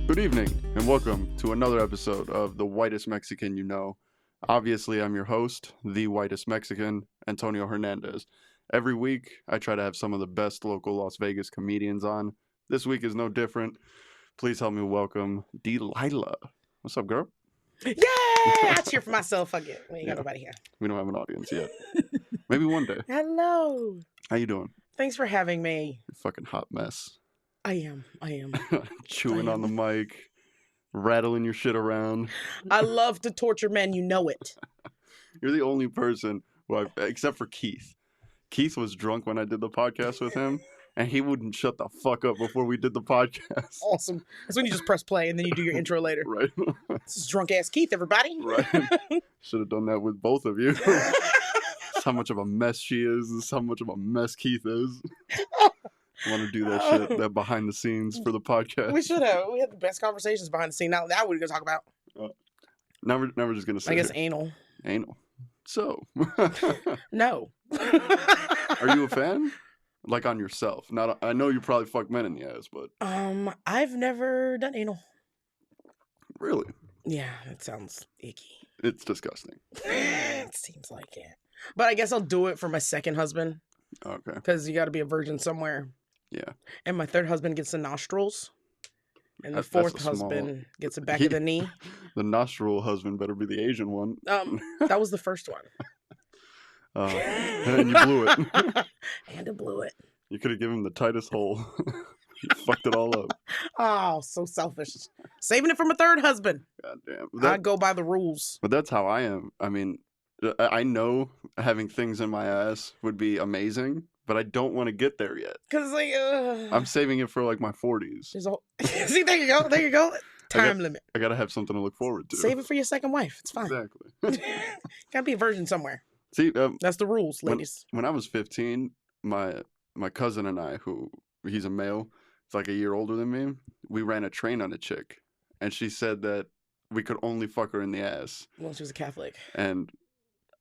Good evening, and welcome to another episode of The Whitest Mexican You Know. Obviously, I'm your host, the whitest Mexican, Antonio Hernandez. Every week, I try to have some of the best local Las Vegas comedians on. This week is no different. Please help me welcome Dee Lila. What's up, girl? Yeah, I cheer for myself. Fuck it. We ain't got nobody here. We don't have an audience yet. Maybe one day. Hello. How you doing? Thanks for having me. You fucking hot mess. I am. Chewing on the mic, rattling your shit around. I love to torture men. You know it. You're the only person who except for Keith. Keith was drunk when I did the podcast with him, and he wouldn't shut the fuck up before we did the podcast. Awesome. That's when you just press play and then you do your intro later. Right. This is drunk ass Keith, everybody. Right. Should have done that with both of you. That's how much of a mess she is. This is how much of a mess Keith is. I want to do that shit, that behind the scenes for the podcast. We should have. We had the best conversations behind the scene. Now what are we going to talk about? Now we're just going to say I guess anal. Anal. So. No. Are you a fan? Like on yourself? I know you probably fuck men in the ass, but. I've never done anal. Really? Yeah, it sounds icky. It's disgusting. It seems like it. But I guess I'll do it for my second husband. Okay. Because you got to be a virgin somewhere. Yeah. And my third husband gets the nostrils. And the fourth husband gets the back of the knee. The nostril husband better be the Asian one. That was the first one. And you blew it. And I blew it. You could have given him the tightest hole. You fucked it all up. Oh, so selfish. Saving it for my third husband. God damn. I go by the rules. But that's how I am. I mean, I know having things in my ass would be amazing, but I don't want to get there yet. Because, like, I'm saving it for, like, my 40s. See, there you go. There you go. Time limit. I got to have something to look forward to. Save it for your second wife. It's fine. Exactly. Got to be a virgin somewhere. See, that's the rules, ladies. When I was 15, my cousin and I, he's a male, it's like a year older than me, we ran a train on a chick. And she said that we could only fuck her in the ass. Well, she was a Catholic. And,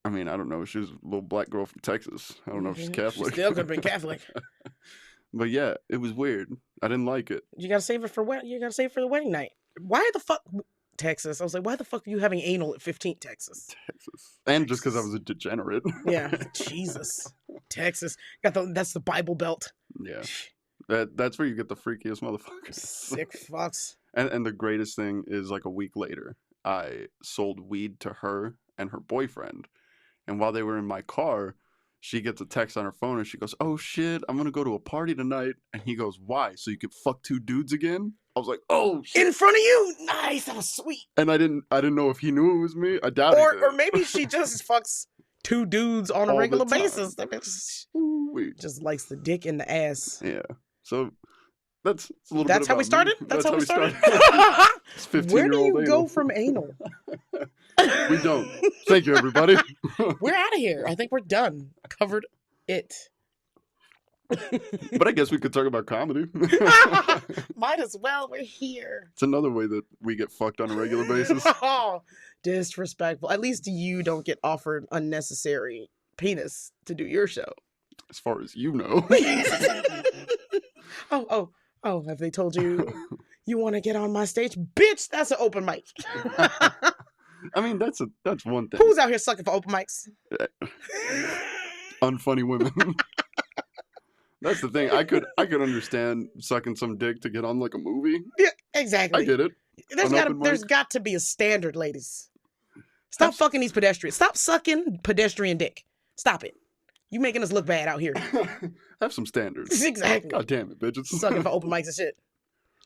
I mean, I don't know. She was a little black girl from Texas. I don't know if she's Catholic. She still could have been Catholic. But yeah, it was weird. I didn't like it. You gotta save it for the wedding night. Why the fuck Texas? I was like, why the fuck are you having anal at 15, Texas? And just because I was a degenerate. Yeah, Jesus, Texas that's the Bible Belt. Yeah, that's where you get the freakiest motherfuckers. Sick fucks. And the greatest thing is, like, a week later, I sold weed to her and her boyfriend, and while they were in my car, she gets a text on her phone and she goes, "Oh shit, I'm gonna go to a party tonight." And he goes, "Why? So you could fuck two dudes again?" I was like, "Oh shit." In front of you? Nice, that was sweet. And I didn't know if he knew it was me. I doubt it. Or maybe she just fucks two dudes on a regular basis. That bitch just likes the dick in the ass. Yeah. So that's a little That's bit how we started? Me. That's how we started? It's 15-year-old Where do you anal. go from anal? We don't. Thank you, everybody. We're out of here. I think we're done. Covered it. But I guess we could talk about comedy. Might as well. We're here. It's another way that we get fucked on a regular basis. Oh, disrespectful. At least you don't get offered unnecessary penis to do your show. As far as you know. Oh, have they told you you want to get on my stage? Bitch, that's an open mic. I mean, that's one thing. Who's out here sucking for open mics? Unfunny women. That's the thing. I could understand sucking some dick to get on, like, a movie. Yeah, exactly. I get it. There's got to be a standard, ladies. Stop fucking these pedestrians. Stop sucking pedestrian dick. Stop it. You making us look bad out here. Have some standards. Exactly. God damn it, bitches. Sucking for open mics and shit.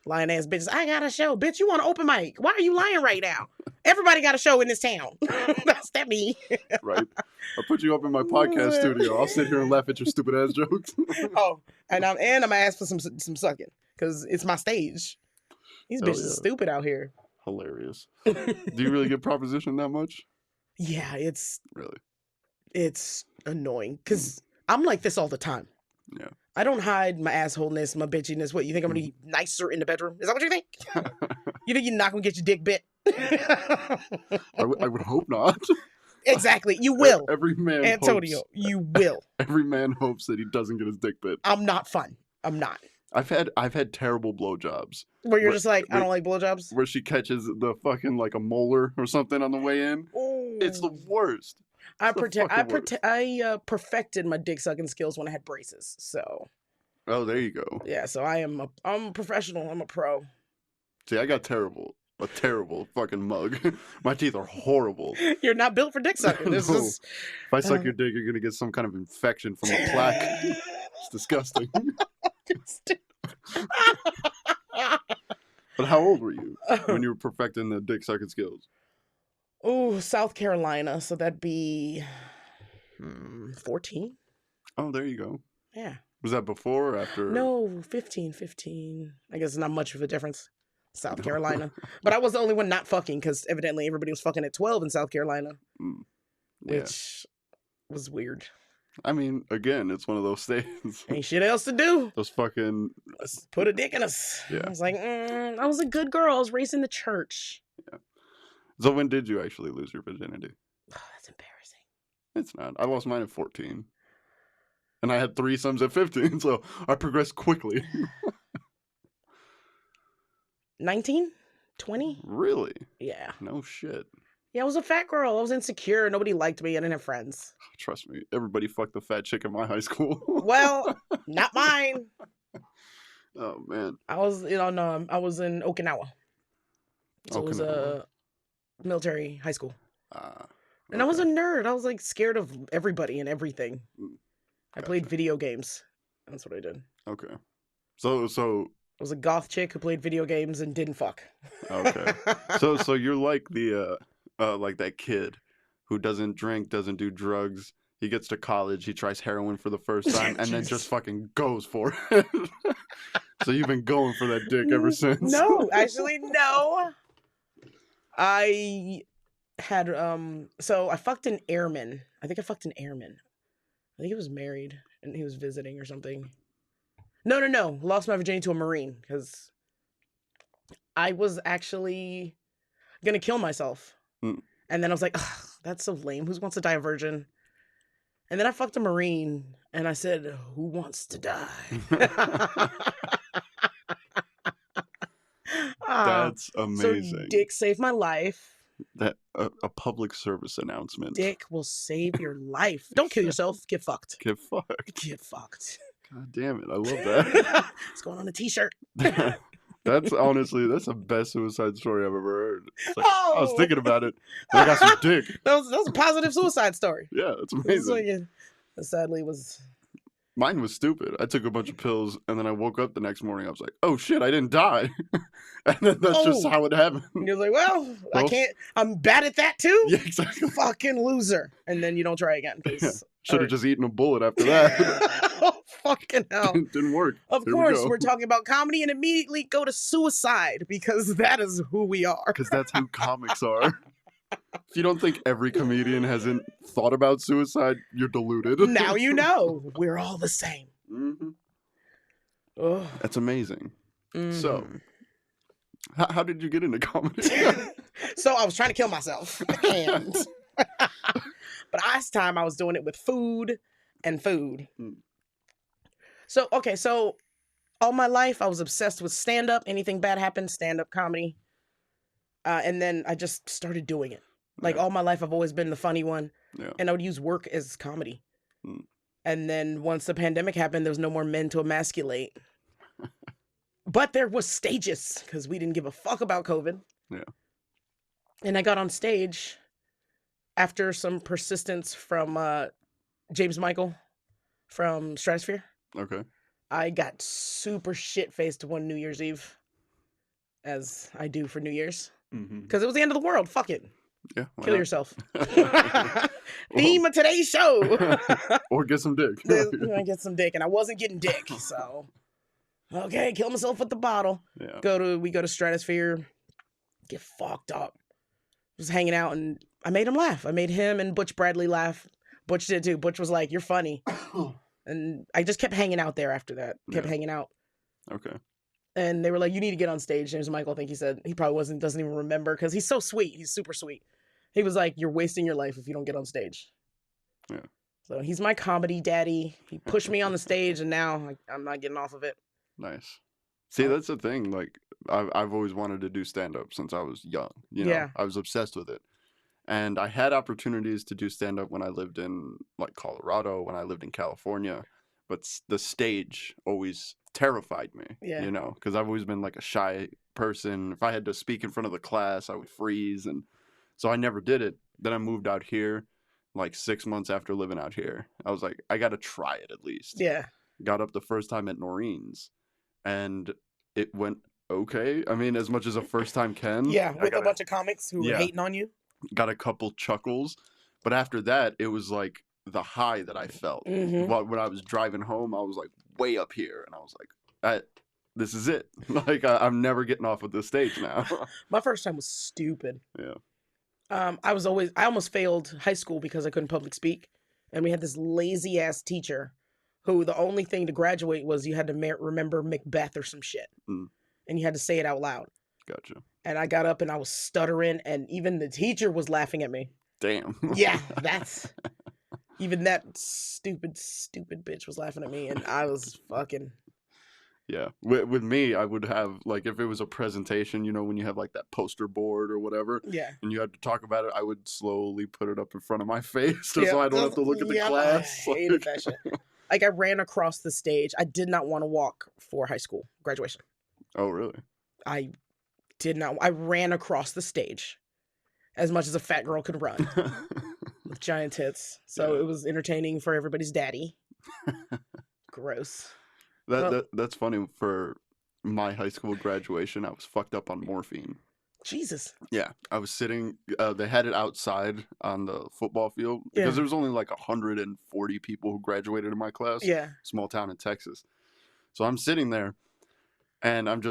Lying ass bitches. I got a show. Bitch, you want an open mic. Why are you lying right now? Everybody got a show in this town. That's that me. Right. I'll put you up in my podcast studio. I'll sit here and laugh at your stupid ass jokes. Oh, and I'm gonna ask for some sucking because it's my stage. These bitches are stupid out here. Hilarious. Do you really get propositioned that much? Yeah, it's annoying because I'm like this all the time. Yeah. I don't hide my assholeness, my bitchiness. What, you think I'm gonna be nicer in the bedroom? Is that what you think? You think you're not gonna get your dick bit? I would hope not. Exactly. You will. Every man Antonio, hopes, you will. Every man hopes that he doesn't get his dick bit. I'm not fun. I'm not. I've had terrible blowjobs Where you're where, just like, I where don't like blowjobs. where she catches the fucking like a molar or something on the way in. It's the Ooh. worst. It's the fucking worst. I perfected my dick sucking skills when I had braces. So Oh, there you go. yeah, so I'm a professional. I'm a pro. See, I got a terrible fucking mug. My teeth are horrible. You're not built for dick sucking. It's No. just If I suck your dick, you're gonna get some kind of infection from a plaque. It's disgusting. But how old were you when you were perfecting the dick sucking skills? Oh, South Carolina. So that'd be 14. Oh, there you go. Yeah. Was that before or after? No, 15. I guess it's not much of a difference. South Carolina. But I was the only one not fucking because evidently everybody was fucking at 12 in South Carolina. Yeah. Which was weird. I mean, again, it's one of those states. Ain't shit else to do. Those fucking... Let's put a dick in us. Yeah. I was like, I was a good girl. I was raised in the church. Yeah. So when did you actually lose your virginity? Oh, that's embarrassing. It's not. I lost mine at 14. And I had threesomes at 15, so I progressed quickly. 19? 20? Really? Yeah. No shit. Yeah, I was a fat girl. I was insecure. Nobody liked me. I didn't have friends. Trust me, everybody fucked the fat chick in my high school. Well, not mine. Oh, man. I was, no, I was in Okinawa. So it was a military high school. And I was a nerd. I was like scared of everybody and everything. I played video games. That's what I did. Okay. So I was a goth chick who played video games and didn't fuck. okay. So you're like the like that kid who doesn't drink, doesn't do drugs. He gets to college, he tries heroin for the first time, and then just fucking goes for it. So you've been going for that dick ever since. No, actually, no. I had so I fucked an airman. I think I fucked an airman. I think he was married and he was visiting or something. No. Lost my virginity to a Marine because I was actually gonna kill myself. And then I was like, ugh, that's so lame. Who wants to die a virgin? And then I fucked a Marine and I said, who wants to die? That's amazing. So dick saved my life. That a public service announcement. Dick will save your life. Don't kill yourself. Get fucked. Get fucked. Get fucked. God damn it. I love that. It's going on a t-shirt. That's honestly, that's the best suicide story I've ever heard. It's like, I was thinking about it. And I got some dick. That was a positive suicide story. Yeah, it's amazing. Sadly, was... Mine was stupid. I took a bunch of pills, and then I woke up the next morning. I was like, oh, shit, I didn't die. And then that's just how it happened. And you're like, well, I can't... I'm bad at that, too? Yeah, exactly. Fucking loser. And then you don't try again. Yeah. Should have just eaten a bullet after that. Oh, fucking hell. Didn't work. Of course, we're talking about comedy and immediately go to suicide because that is who we are. Because that's who comics are. If you don't think every comedian hasn't thought about suicide, you're deluded. Now you know. We're all the same. Mm-hmm. That's amazing. Mm-hmm. So, how did you get into comedy? So I was trying to kill myself. And... But last time I was doing it with food. So, okay, so all my life I was obsessed with stand-up. Anything bad happened, stand-up comedy. And then I just started doing it. Like all my life I've always been the funny one. Yeah. And I would use work as comedy. And then once the pandemic happened, there was no more men to emasculate. But there was stages because we didn't give a fuck about COVID. Yeah. And I got on stage after some persistence from James Michael from Stratosphere. Okay. I got super shit-faced one New Year's Eve, as I do for New Year's. Because it was the end of the world. Fuck it. Yeah. Kill yourself. Theme of today's show. Or get some dick. I get some dick. And I wasn't getting dick. So, okay, kill myself with the bottle. Yeah. We go to Stratosphere. Get fucked up. Just hanging out and I made him laugh. I made him and Butch Bradley laugh. Butch did too. Butch was like, you're funny. And I just kept hanging out there after that. Kept hanging out. Okay. And they were like, you need to get on stage. James Michael, I think he said. He probably doesn't even remember because he's so sweet. He's super sweet. He was like, you're wasting your life if you don't get on stage. Yeah. So he's my comedy daddy. He pushed me on the stage and now I'm not getting off of it. Nice. See, Uh, that's the thing. Like, I've always wanted to do stand up since I was young. You know, yeah. I was obsessed with it, and I had opportunities to do stand up when I lived in like Colorado, when I lived in California, but the stage always terrified me. Yeah. You know, because I've always been like a shy person. If I had to speak in front of the class, I would freeze, and so I never did it. Then I moved out here, like 6 months after living out here. I was like, I got to try it at least. Yeah. Got up the first time at Noreen's, and it went okay. I mean, as much as a first time can. Yeah, I with got a bunch of comics who were yeah. hating on you. Got a couple chuckles, but after that, it was like the high that I felt. When I was driving home, I was like way up here, and I was like, this is it. Like, I'm never getting off of this stage now. My first time was stupid. Yeah. I almost failed high school because I couldn't public speak. And we had this lazy ass teacher who the only thing to graduate was you had to remember Macbeth or some shit. Mm. And you had to say it out loud. Gotcha. And I got up and I was stuttering, and even the teacher was laughing at me. Damn. Yeah, even that stupid bitch was laughing at me, and I was fucking. Yeah. With me, I would have, like, if it was a presentation, you know, when you have, like, that poster board or whatever, Yeah. and you had to talk about it, I would slowly put it up in front of my face so I don't have to look at the class. I hated that shit. Like, I ran across the stage. I did not want to walk for high school graduation. Oh, really? I did not. I ran across the stage as much as a fat girl could run with giant tits. So Yeah. it was entertaining for everybody's daddy. Gross. That's funny. For my high school graduation, I was fucked up on morphine. Jesus. Yeah, I was sitting. They had it outside on the football field because there was only like 140 people who graduated in my class. Yeah. Small town in Texas. So I'm sitting there, and I'm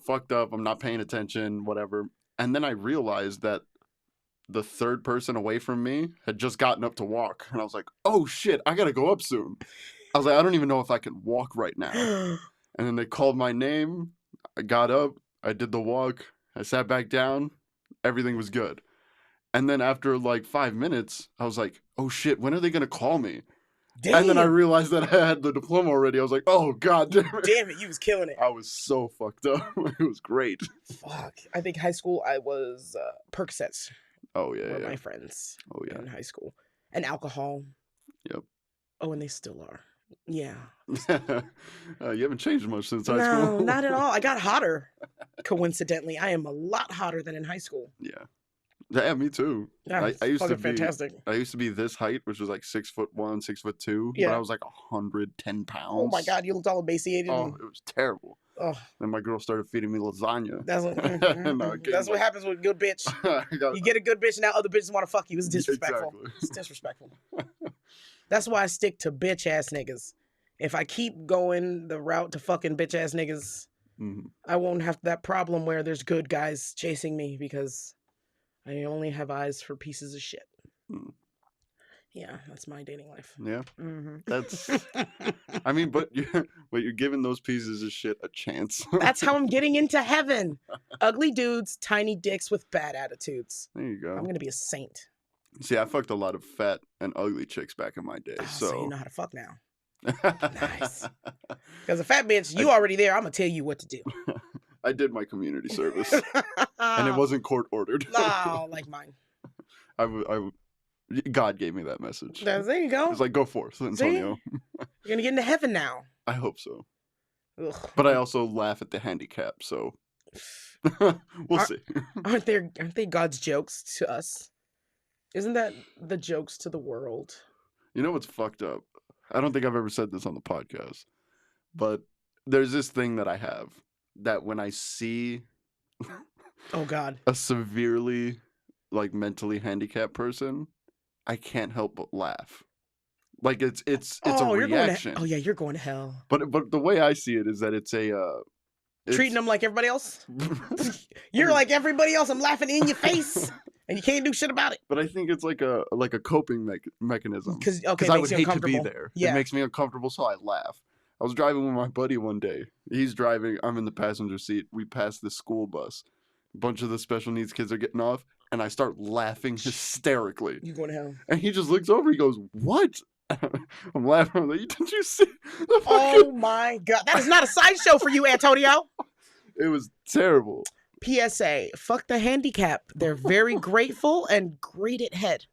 fucked up. I'm not paying attention, whatever. And then I realized that the third person away from me had just gotten up to walk, and I was like, "Oh shit, I gotta go up soon." I was like, I don't even know if I can walk right now. And then they called my name. I got up. I did the walk. I sat back down. Everything was good. And then after like 5 minutes, I was like, oh shit, when are they going to call me? Damn. And then I realized that I had the diploma already. I was like, oh god damn it. Damn it, you was killing it. I was so fucked up. It was great. Fuck. I think high school I was Percocets. Oh yeah, were yeah. my friends. Oh yeah. In high school. And alcohol. Yep. Oh, and they still are. Yeah. You haven't changed much since high No, school. not at all. I got hotter. Coincidentally, I am a lot hotter than in high school. Yeah. Yeah, me too. Yeah, I used to be fantastic. I used to be this height, which was like 6'1", 6'2", Yeah. but I was like 110 pounds. Oh my god, you looked all emaciated. Oh, it was terrible. Oh. Then my girl started feeding me lasagna. That's what, That's what happens with a good bitch. You get a good bitch, and now other bitches want to fuck you. It's disrespectful. Exactly. It's disrespectful. That's why I stick to bitch ass niggas. If I keep going the route to fucking bitch ass niggas, I won't have that problem where there's good guys chasing me because I only have eyes for pieces of shit. Yeah, that's my dating life. Yeah, that's. I mean, but you're giving those pieces of shit a chance. That's how I'm getting into heaven. Ugly dudes, tiny dicks with bad attitudes. There you go. I'm gonna be a saint. See, I fucked a lot of fat and ugly chicks back in my day, so you know how to fuck now. Nice. Because a fat bitch, you already there. I'm gonna tell you what to do. I did my community service, and it wasn't court ordered. No, like mine. God gave me that message. There you go. It's like, go forth, Antonio. See? You're gonna get into heaven now. I hope so. Ugh. But I also laugh at the handicap, so we'll see. Aren't they God's jokes to us? Isn't that the jokes to the world? You know what's fucked up? I don't think I've ever said this on the podcast, but there's this thing that I have that when I see oh god, a severely like mentally handicapped person, I can't help but laugh. Like it's a reaction. Oh yeah, you're going to hell. But the way I see it is that it's a treating them like everybody else. You're like everybody else. I'm laughing in your face. And you can't do shit about it. But I think it's like a coping mechanism. Because I would hate to be there. Yeah. It makes me uncomfortable, so I laugh. I was driving with my buddy one day. He's driving. I'm in the passenger seat. We pass the school bus. A bunch of the special needs kids are getting off, and I start laughing hysterically. You going to hell. And he just looks over. He goes, what? I'm laughing. I'm like, did you see the fucking... Oh my God. That is not a sideshow for you, Antonio. It was terrible. PSA, fuck the handicap. They're very grateful and great at head.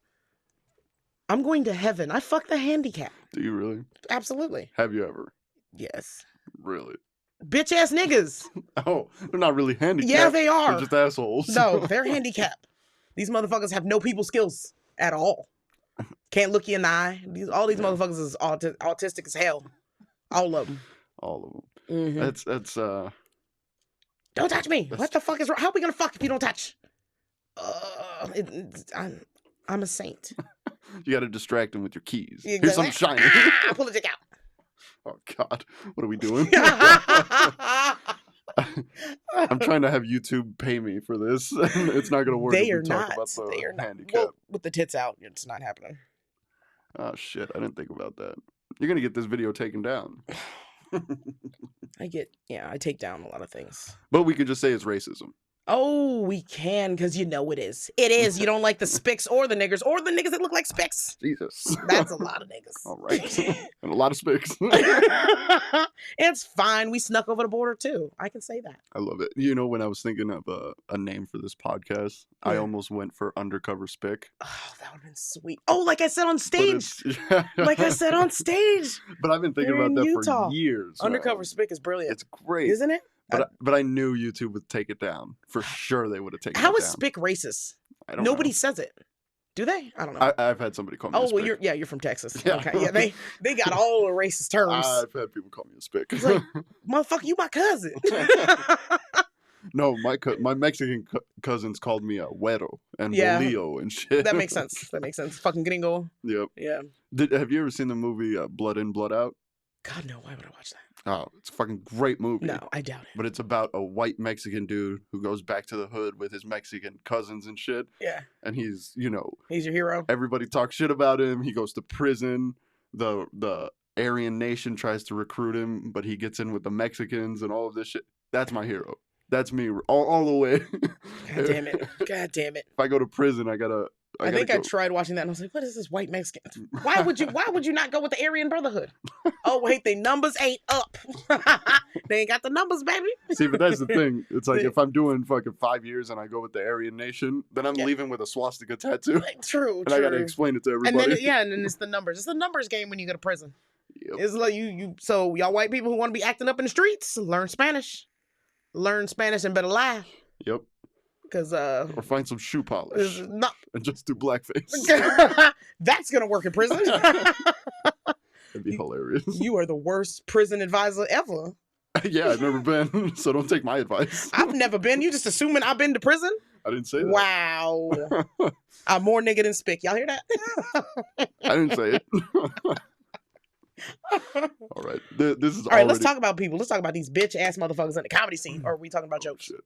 I'm going to heaven. I fuck the handicap. Do you really? Absolutely. Have you ever? Yes. Really? Bitch ass niggas. Oh, they're not really handicapped. Yeah, they are. They're just assholes. No, they're handicapped. These motherfuckers have no people skills at all. Can't look you in the eye. All these motherfuckers is autistic as hell. All of them. All of them. Mm-hmm. That's Don't touch me. What the fuck is wrong? How are we gonna fuck if you don't touch? I'm a saint. You got to distract them with your keys. Exactly. Here's some shiny. Pull the dick out. Oh God, what are we doing? I'm trying to have YouTube pay me for this. It's not gonna work. They if are we talk not. about the They are not. handicap. Well, with the tits out, it's not happening. Oh shit, I didn't think about that. You're gonna get this video taken down. I take down a lot of things. But we could just say it's racism. Oh, we can, because you know it is. It is. You don't like the spics or the niggers that look like spics. Jesus. That's a lot of niggas. All right. And a lot of spics. It's fine. We snuck over the border too. I can say that. I love it. You know, when I was thinking of a name for this podcast, I Yeah. almost went for Undercover Spick. Oh, that would have been sweet. Oh, like I said on stage. Like I said on stage. But I've been thinking You're about in that Utah. for years. Undercover man. spick is brilliant. It's great. Isn't it? But I knew YouTube would take it down. For sure they would have taken it How down. is spick racist? I don't Nobody know. says it. Do they? I don't know. I've had somebody call me a Oh, spick. well, you're from Texas. Yeah. Okay, yeah, they got all the racist terms. I've had people call me a spick. It's like, motherfucker, you my cousin. No, my Mexican cousins called me a güero and Yeah. bolillo and shit. That makes sense. That makes sense. Fucking gringo. Yep. Yeah. Have you ever seen the movie Blood In, Blood Out? God, no. Why would I watch that? Oh, it's a fucking great movie. No, I doubt it. But it's about a white Mexican dude who goes back to the hood with his Mexican cousins and shit. Yeah. And he's, you know, He's your hero. everybody talks shit about him. He goes to prison. The Aryan nation tries to recruit him, but he gets in with the Mexicans and all of this shit. That's my hero. That's me all the way. God damn it. God damn it. If I go to prison, I think I tried watching that and I was like, what is this white Mexican? Why would you not go with the Aryan Brotherhood? Oh, wait, the numbers ain't up. They ain't got the numbers, baby. See, but that's the thing. It's like if I'm doing fucking 5 years and I go with the Aryan nation, then I'm leaving with a swastika tattoo. True, And I gotta explain it to everybody. And then it's the numbers. It's the numbers game when you go to prison. Yep. It's like so y'all white people who want to be acting up in the streets, learn Spanish. Learn Spanish and better lie. Yep. Because or find some shoe polish not and just do blackface. That's gonna work in prison. That'd be hilarious. You are the worst prison advisor ever. Yeah, I've never been, so don't take my advice. I've never been. You just assuming I've been to prison? I didn't say that. Wow. I'm more nigga than spick. Y'all hear that? I didn't say it. All right. This is all right. Let's talk about people. Let's talk about these bitch ass motherfuckers in the comedy scene. Or are we talking about jokes? Shit.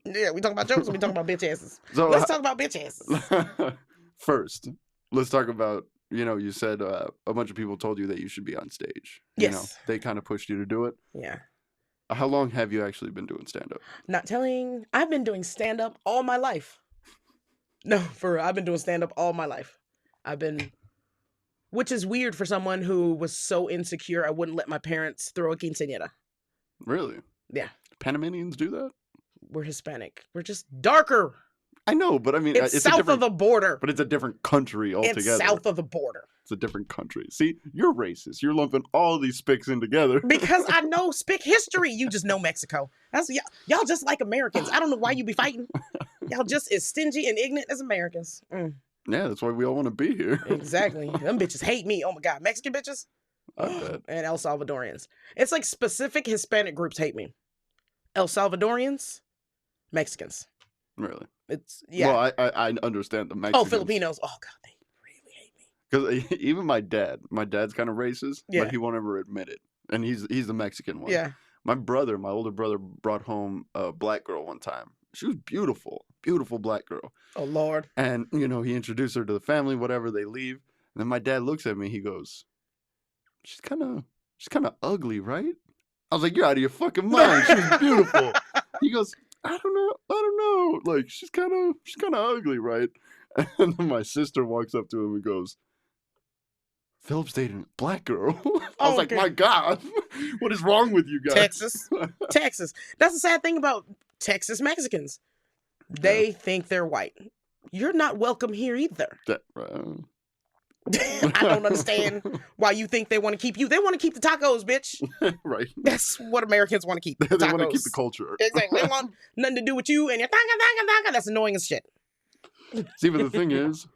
Yeah, we talking about jokes. Or we talking about bitch asses. So, Let's talk about bitch asses. First, let's talk about, you said a bunch of people told you that you should be on stage. Yes. They kind of pushed you to do it. Yeah. How long have you actually been doing stand-up? Not telling. I've been doing stand up all my life. No, I've been doing stand up all my life. Which is weird for someone who was so insecure I wouldn't let my parents throw a quinceañera. Really? Yeah. Panamanians do that? We're Hispanic. We're just darker. I know, but I mean, It's south of the border. But it's a different country altogether. It's south of the border. It's a different country. See, you're racist. You're lumping all these spics in together. Because I know spick history. You just know Mexico. That's y'all just like Americans. I don't know why you be fighting. Y'all just as stingy and ignorant as Americans. Mm. Yeah, that's why we all want to be here. Exactly. Them bitches hate me. Oh my God. Mexican bitches? I bet. And El Salvadorians. It's like specific Hispanic groups hate me. El Salvadorians, Mexicans. Really? It's, yeah. Well, I understand the Mexicans. Oh, Filipinos. Oh, God, they really hate me. Because even my dad's kind of racist, Yeah. but he won't ever admit it. And he's the Mexican one. Yeah. My older brother, brought home a black girl one time. She was beautiful, beautiful black girl. Oh, Lord. And, he introduced her to the family, whatever, they leave. And then my dad looks at me, he goes, she's kind of ugly, right? I was like, you're out of your fucking mind. She was beautiful. He goes, I don't know. Like, she's kind of ugly, right? And then my sister walks up to him and goes, Philip's dating a black girl. I was Oh, like, okay. my God, what is wrong with you guys? Texas. That's the sad thing about Texas Mexicans. They think they're white. You're not welcome here either. I don't understand why you think they want to keep you. They want to keep the tacos, bitch. Right. That's what Americans want to keep. They want to keep the culture. Exactly. They want nothing to do with you and your taca. That's annoying as shit. See, but the thing is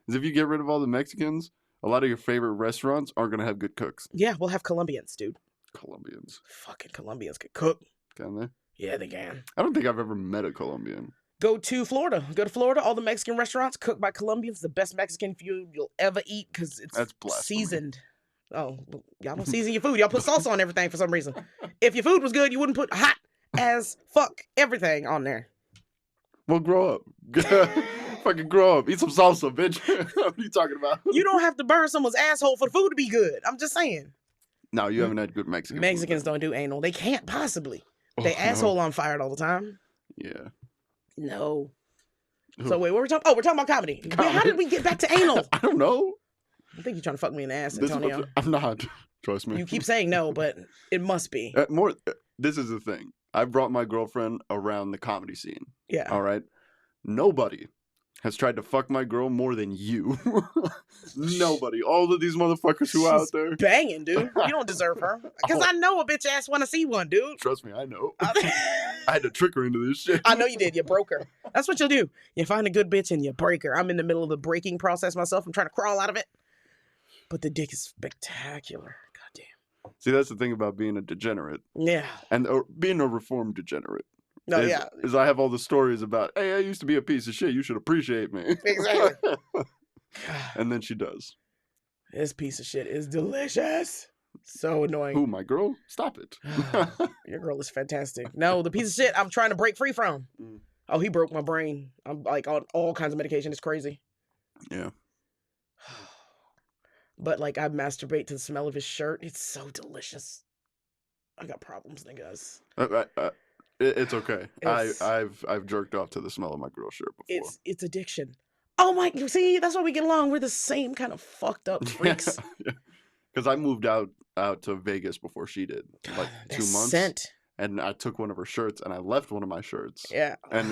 if you get rid of all the Mexicans, a lot of your favorite restaurants aren't going to have good cooks. Yeah, we'll have Colombians, dude. Colombians. Fucking Colombians can cook. Can they? Yeah, they can. I don't think I've ever met a Colombian. Go to Florida. Go to Florida. All the Mexican restaurants cooked by Colombians. The best Mexican food you'll ever eat because it's seasoned. Oh, well, y'all don't season your food. Y'all put salsa on everything for some reason. If your food was good, you wouldn't put hot as fuck everything on there. Well, grow up. Fucking grow up. Eat some salsa, bitch. What are you talking about? You don't have to burn someone's asshole for the food to be good. I'm just saying. No, you haven't had good Mexican Mexicans food, don't do anal. They can't possibly. They asshole on fire all the time. Yeah. No. Who? So wait, what were we talking? Oh, we're talking about comedy. Wait, how did we get back to anal? I don't know. I think you're trying to fuck me in the ass, Antonio. I'm not. Trust me. You keep saying no, but it must be. This is the thing. I brought my girlfriend around the comedy scene. Yeah. All right. Nobody has tried to fuck my girl more than you. Nobody. All of these motherfuckers who are out there. Banging, dude. You don't deserve her. Because I know a bitch ass want to see one, dude. Trust me, I know. I had to trick her into this shit. I know you did. You broke her. That's what you'll do. You find a good bitch and you break her. I'm in the middle of the breaking process myself. I'm trying to crawl out of it. But the dick is spectacular. Goddamn. See, that's the thing about being a degenerate. Yeah. And being a reformed degenerate. No, is I have all the stories about, hey, I used to be a piece of shit. You should appreciate me. Exactly. And then she does. This piece of shit is delicious. So annoying. Who, my girl? Stop it. Your girl is fantastic. No, the piece of shit I'm trying to break free from. Oh, he broke my brain. I'm like on all kinds of medication. It's crazy. Yeah. But like I masturbate to the smell of his shirt. It's so delicious. I got problems, niggas. It's okay. I've jerked off to the smell of my girl's shirt before. It's addiction. Oh my! See, that's why we get along. We're the same kind of fucked up freaks. Because I moved out to Vegas before she did, like 2 months. Scent. And I took one of her shirts and I left one of my shirts. Yeah. And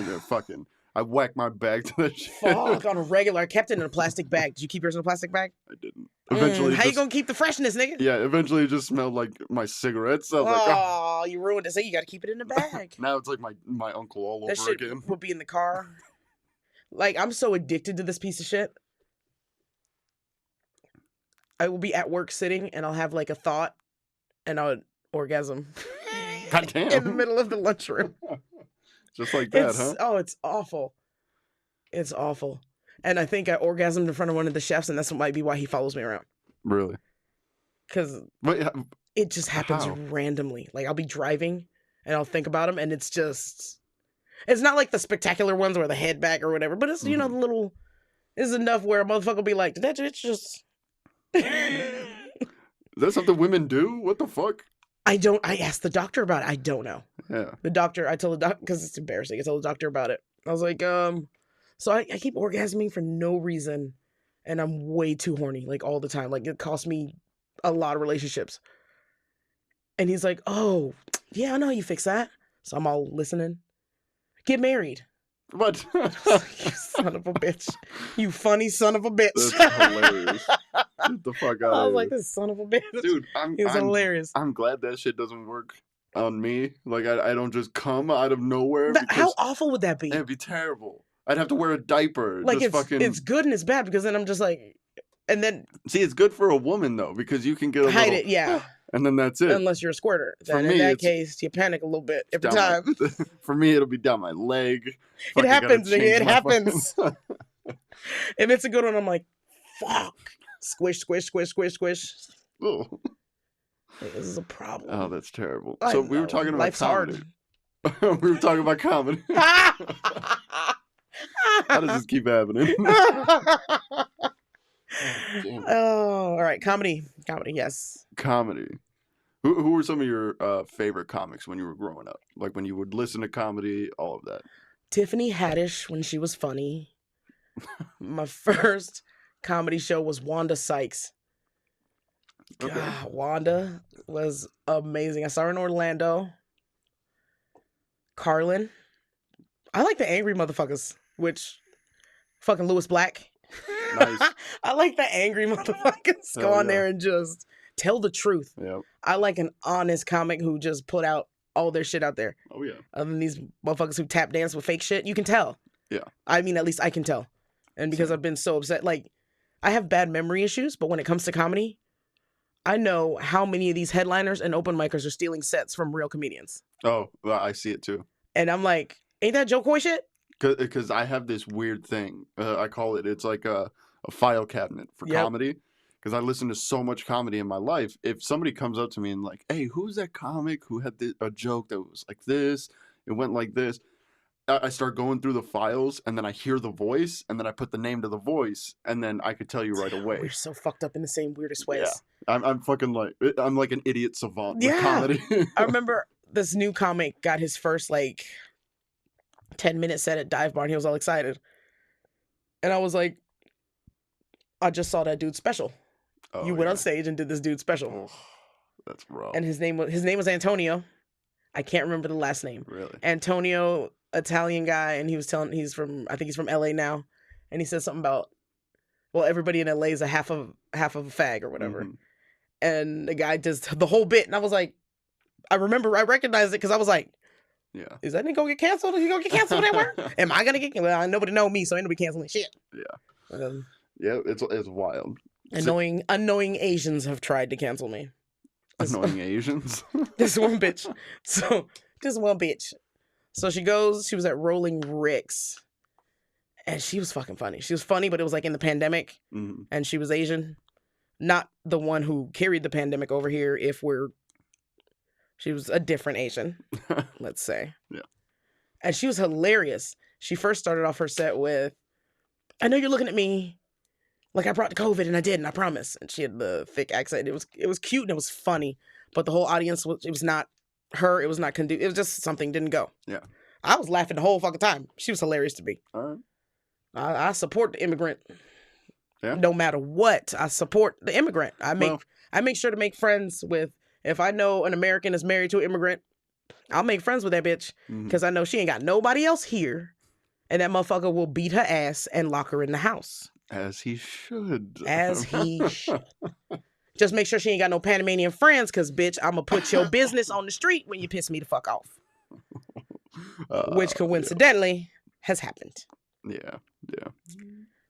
I whacked my bag to that shit. Fuck, on a regular. I kept it in a plastic bag. Did you keep yours in a plastic bag? I didn't. Eventually, how you gonna keep the freshness, nigga? Yeah, eventually it just smelled like my cigarettes. I was like, oh, you ruined it. So you gotta keep it in the bag. Now it's like my uncle all over again. Would be in the car. Like, I'm so addicted to this piece of shit. I will be at work sitting and I'll have like a thought and I'll orgasm. God damn. In the middle of the lunchroom. Just like that, huh? Oh, it's awful. It's awful. And I think I orgasmed in front of one of the chefs, and that's what might be why he follows me around. Really? Because it just happens randomly. Like, I'll be driving, and I'll think about him, and it's just... It's not like the spectacular ones where the head back or whatever, but it's, the little... It's enough where a motherfucker will be like, did that bitch just... Is that something women do? What the fuck? I asked the doctor about it. I don't know. Yeah. I told the doctor, because it's embarrassing. I told the doctor about it. I was like, so I keep orgasming for no reason, and I'm way too horny, like, all the time. Like, it cost me a lot of relationships. And he's like, oh, yeah, I know how you fix that. So I'm all listening. Get married. What? You son of a bitch. You funny son of a bitch. That's hilarious. Get the fuck out of here. I was like, this son of a bitch. Dude, it was hilarious. I'm glad that shit doesn't work on me. Like, I don't just come out of nowhere. How awful would that be? It'd be terrible. I'd have to wear a diaper. Like, it's good and it's bad, because then I'm just like, and then... See, it's good for a woman, though, because you can get hide it, yeah. And then that's it. Unless you're a squirter. Then in that case, you panic a little bit every time. For me, it'll be down my leg. It happens, nigga. It happens. If it's a good one, I'm like, fuck. Squish, squish, squish, squish, squish. Oh. Hey, this is a problem. Oh, that's terrible. We were talking about life's comedy. Hard. We were talking about comedy. How does this keep happening? Oh, all right. Comedy, yes. Comedy. Who were some of your favorite comics when you were growing up? Like when you would listen to comedy, all of that. Tiffany Haddish when she was funny. My first comedy show was Wanda Sykes. Okay. God, Wanda was amazing. I saw her in Orlando. Carlin. I like the angry motherfuckers, which fucking Lewis Black. Nice. I like the angry motherfuckers. Go Hell on yeah. there and just tell the truth. Yep. I like an honest comic who just put out all their shit out there. Oh yeah. Other than these motherfuckers who tap dance with fake shit, you can tell. Yeah. I mean, at least I can tell. And because I've been so upset, like, I have bad memory issues, but when it comes to comedy, I know how many of these headliners and open micers are stealing sets from real comedians. Oh, well, I see it too. And I'm like, ain't that Joe Coy shit? Because I have this weird thing. I call it. It's like a file cabinet for Yep. comedy. Because I listen to so much comedy in my life. If somebody comes up to me and like, "Hey, who's that comic who had a joke that was like this? It went like this." I start going through the files, and then I hear the voice, and then I put the name to the voice, and then I could tell you right away. We're so fucked up in the same weirdest ways. Yeah. I'm fucking like, I'm like an idiot savant with Yeah. comedy. I remember this new comic got his first like 10-minute set at Dive Bar, and he was all excited. And I was like, I just saw that dude's special. Oh, You went yeah. on stage and did this dude's special. Oh, that's rough. And his name was Antonio. I can't remember the last name. Really? Antonio, Italian guy, and he was telling he's from LA now. And he said something about, well, everybody in LA is a half of a fag or whatever. Mhm. And the guy does the whole bit, and I was like, I recognized it because I was like, Yeah. is that nigga gonna get canceled? Is he gonna get canceled at work? Am I gonna get? Well, nobody know me, so ain't nobody canceling shit. Yeah. Yeah, it's wild. Unknowing Asians have tried to cancel me. Annoying Asians. This one bitch. So this one bitch. So she was at Rolling Ricks. And she was fucking funny. She was funny, but it was like in the pandemic. Mhm. And she was Asian. Not the one who carried the pandemic over here, she was a different Asian, let's say. Yeah. And she was hilarious. She first started off her set with, I know you're looking at me like I brought the COVID, and I didn't, I promise. And she had the thick accent. It was cute and it was funny, but the whole audience it was not her. It was not conducive. It was just something didn't go. Yeah. I was laughing the whole fucking time. She was hilarious to me. All right. I support the immigrant. Yeah. No matter what, I support the immigrant. I make sure to make friends with. If I know an American is married to an immigrant, I'll make friends with that bitch because I know she ain't got nobody else here, and that motherfucker will beat her ass and lock her in the house. As he should. As he should. Just make sure she ain't got no Panamanian friends, because, bitch, I'm going to put your business on the street when you piss me the fuck off. Which coincidentally has happened. Yeah.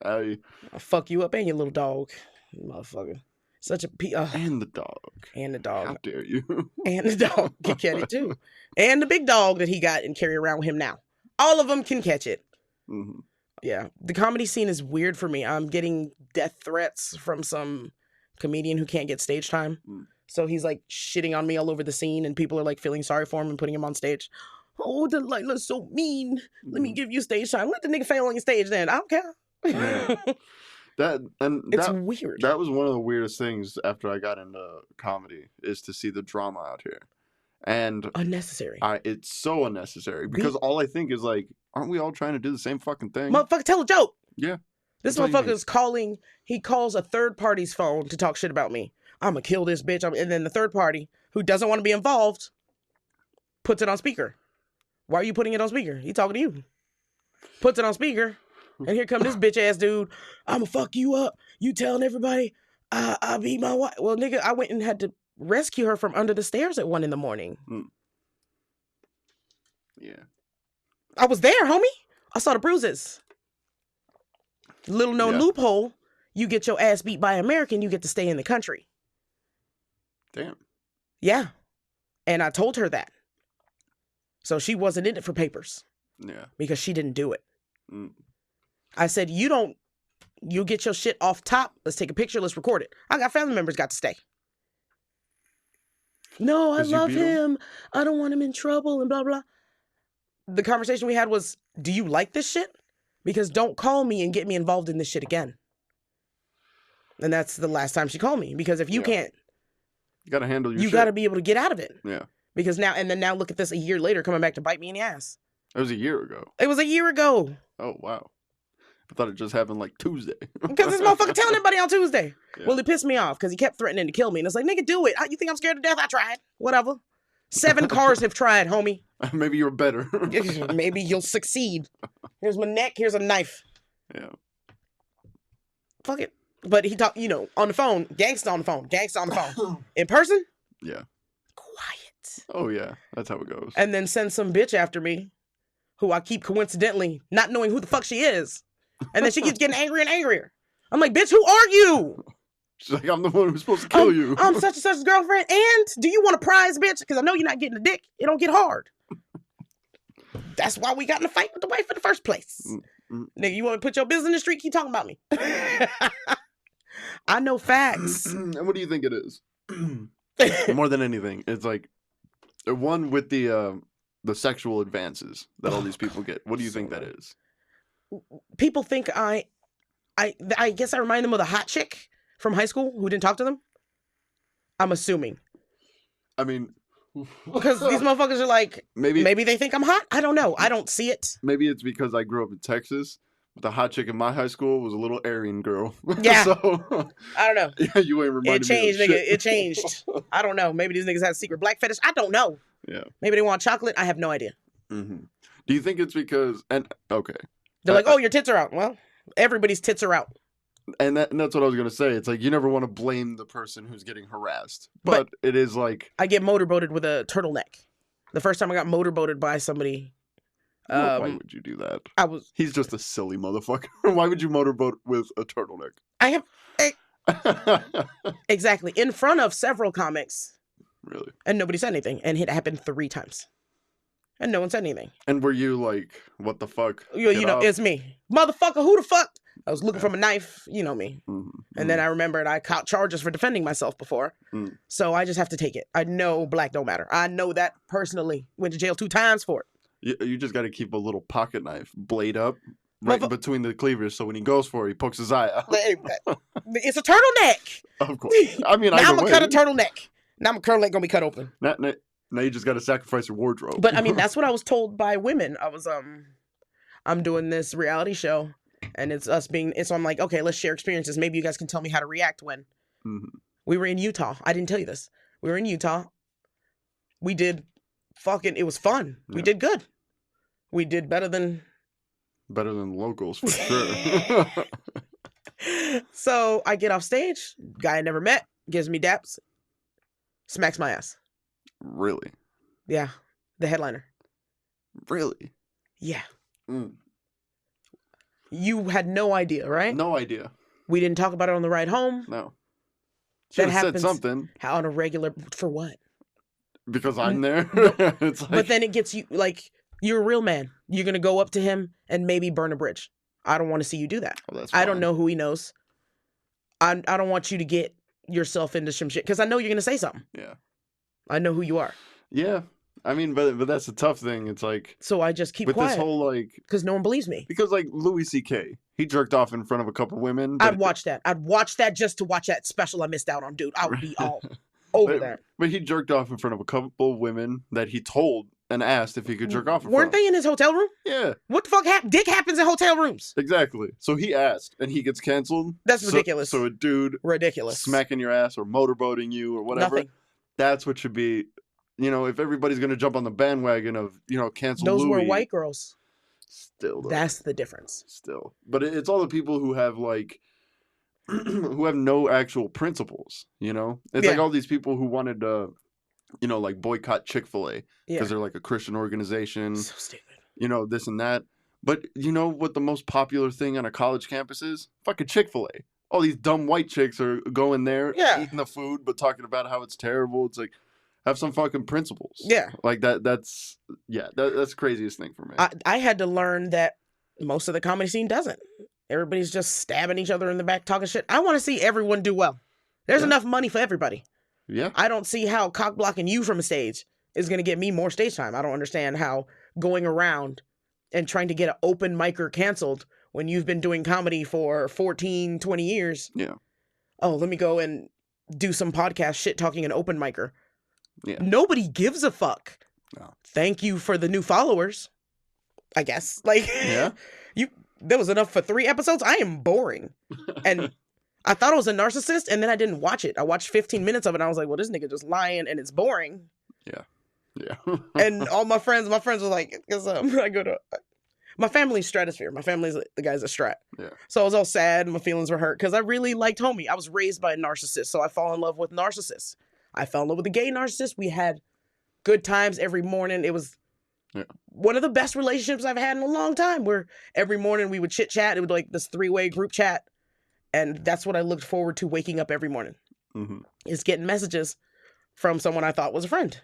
I'll fuck you up and your little dog, motherfucker. Such a and the dog. And the dog. How dare you? And the dog can catch it too. And the big dog that he got and carry around with him now. All of them can catch it. Mm-hmm. Yeah. The comedy scene is weird for me. I'm getting death threats from some comedian who can't get stage time. So he's like shitting on me all over the scene, and people are like feeling sorry for him and putting him on stage. Oh, the Lila's so mean. Let me give you stage time. Let the nigga fail on your stage then. I don't care. Yeah. It's weird. That was one of the weirdest things after I got into comedy, is to see the drama out here. And unnecessary. It's so unnecessary because all I think is like, aren't we all trying to do the same fucking thing? Motherfucker, tell a joke. Yeah. This motherfucker is calling. He calls a third party's phone to talk shit about me. I'm gonna kill this bitch. And then the third party, who doesn't want to be involved, puts it on speaker. Why are you putting it on speaker? He talking to you. Puts it on speaker. And here come this bitch ass dude. I'ma fuck you up. You telling everybody I beat my wife. Well, nigga, I went and had to rescue her from under the stairs at 1 a.m. Yeah. I was there, homie. I saw the bruises. Little known loophole. You get your ass beat by an American, you get to stay in the country. Damn. Yeah. And I told her that. So she wasn't in it for papers. Yeah. Because she didn't do it. I said, you get your shit off top. Let's take a picture. Let's record it. I got family members got to stay. No, I love him. I don't want him in trouble and blah, blah. The conversation we had was, do you like this shit? Because don't call me and get me involved in this shit again. And that's the last time she called me. Because if you can't. You got to handle your shit. You got to be able to get out of it. Yeah. Because now look at this a year later coming back to bite me in the ass. It was a year ago. It was a year ago. Oh, wow. I thought it just happened like Tuesday. Because this motherfucker telling everybody on Tuesday. Yeah. Well, it pissed me off because he kept threatening to kill me. And it's like, nigga, do it. You think I'm scared to death? I tried. Whatever. 7 cars have tried, homie. Maybe you're better. Maybe you'll succeed. Here's my neck. Here's a knife. Yeah. Fuck it. But he talked, on the phone. Gangsta on the phone. Gangsta on the phone. In person? Yeah. Quiet. Oh, yeah. That's how it goes. And then send some bitch after me who I keep coincidentally not knowing who the fuck she is. And then she keeps getting angrier and angrier. I'm like, bitch, who are you? She's like, I'm the one who's supposed to kill you. I'm such and such's girlfriend. And do you want a prize, bitch? Because I know you're not getting a dick. It don't get hard. That's why we got in a fight with the wife in the first place. Nigga, you want to put your business in the street? Keep talking about me. I know facts. And what do you think it is? More than anything, it's like one with the sexual advances that all these people get. What do you think that is? People think I guess I remind them of the hot chick from high school who didn't talk to them. I'm assuming. I mean, because these motherfuckers are like, maybe they think I'm hot. I don't know. I don't see it. Maybe it's because I grew up in Texas. But the hot chick in my high school was a little Aryan girl. Yeah. So, I don't know. Yeah, you ain't reminded me. It changed, nigga. It changed. I don't know. Maybe these niggas had a secret black fetish. I don't know. Yeah. Maybe they want chocolate. I have no idea. Mm-hmm. Do you think it's because? Okay. They're like, oh, your tits are out. Well, everybody's tits are out. And that's what I was gonna say. It's like you never want to blame the person who's getting harassed, but it is like I get motorboated with a turtleneck. The first time I got motorboated by somebody. Why would you do that? He's just a silly motherfucker. Why would you motorboat with a turtleneck? I have exactly in front of several comics. Really? And nobody said anything, and it happened 3 times, and no one said anything. And were you like, "What the fuck"? You know, it's me, motherfucker. Who the fuck? I was looking for a knife. You know me. Mm-hmm. And then I remembered I caught charges for defending myself before, so I just have to take it. I know black don't matter. I know that personally. Went to jail 2 times for it. You just got to keep a little pocket knife, blade up, right in between the cleavers, so when he goes for it, he pokes his eye out. It's a turtleneck. Of course. I mean, now I'm gonna cut a turtleneck. Now my turtleneck gonna be cut open. Now you just got to sacrifice your wardrobe. But I mean, that's what I was told by women. I was I'm doing this reality show, and it's us being. So I'm like, okay, let's share experiences. Maybe you guys can tell me how to react when we were in Utah. I didn't tell you this. We were in Utah. We did it was fun. Yeah. We did good. We did better than locals for sure. So I get off stage, guy I never met, gives me daps, smacks my ass. Really? Yeah, the headliner. Really? Yeah. You had no idea, right? No idea. We didn't talk about it on the ride home. No. Should have said something. How on a regular for what? Because I'm there. It's like... But then it gets you like you're a real man. You're gonna go up to him and maybe burn a bridge. I don't want to see you do that. Oh, that's fine. I don't know who he knows. I don't want you to get yourself into some shit because I know you're gonna say something. Yeah. I know who you are. Yeah. I mean, but that's a tough thing. It's like so I just keep with quiet. This whole like because no one believes me. Because like Louis C.K. he jerked off in front of a couple women. I'd watch that. I'd watch that just to watch that special I missed out on, dude. I would be all over that. But he jerked off in front of a couple women that he told and asked if he could jerk off in Weren't front. They in his hotel room? Yeah. What the fuck dick happens in hotel rooms. Exactly. So he asked, and he gets canceled. That's ridiculous. So a dude smacking your ass or motorboating you or whatever. Nothing. That's what should be, if everybody's going to jump on the bandwagon of, cancel Those Louis. were white girls. Still, though. That's the difference. Still. But it's all the people who have, like, who have no actual principles, It's like all these people who wanted to, like boycott Chick-fil-A because they're like a Christian organization. So stupid. This and that. But you know what the most popular thing on a college campus is? Fucking Chick-fil-A. All these dumb white chicks are going there, eating the food, but talking about how it's terrible. It's like, have some fucking principles. Yeah. Like that's the craziest thing for me. I had to learn that most of the comedy scene doesn't. Everybody's just stabbing each other in the back, talking shit. I want to see everyone do well. There's enough money for everybody. Yeah. I don't see how cock blocking you from a stage is going to get me more stage time. I don't understand how going around and trying to get an open micer canceled when you've been doing comedy for 14, 20 years. Yeah. Oh, let me go and do some podcast shit talking an open micer. Yeah. Nobody gives a fuck. No. Thank you for the new followers, I guess. Like, yeah. There was enough for 3 episodes. I am boring. And I thought I was a narcissist, and then I didn't watch it. I watched 15 minutes of it, and I was like, well, this nigga just lying, and it's boring. Yeah. And all my friends were like, because I go to... My family's stratosphere. My family's the guys at Strat. Yeah. So I was all sad. My feelings were hurt because I really liked homie. I was raised by a narcissist, so I fall in love with narcissists. I fell in love with a gay narcissist. We had good times every morning. It was one of the best relationships I've had in a long time, where every morning we would chit chat. It would like this 3-way group chat. And that's what I looked forward to waking up every morning, is getting messages from someone I thought was a friend.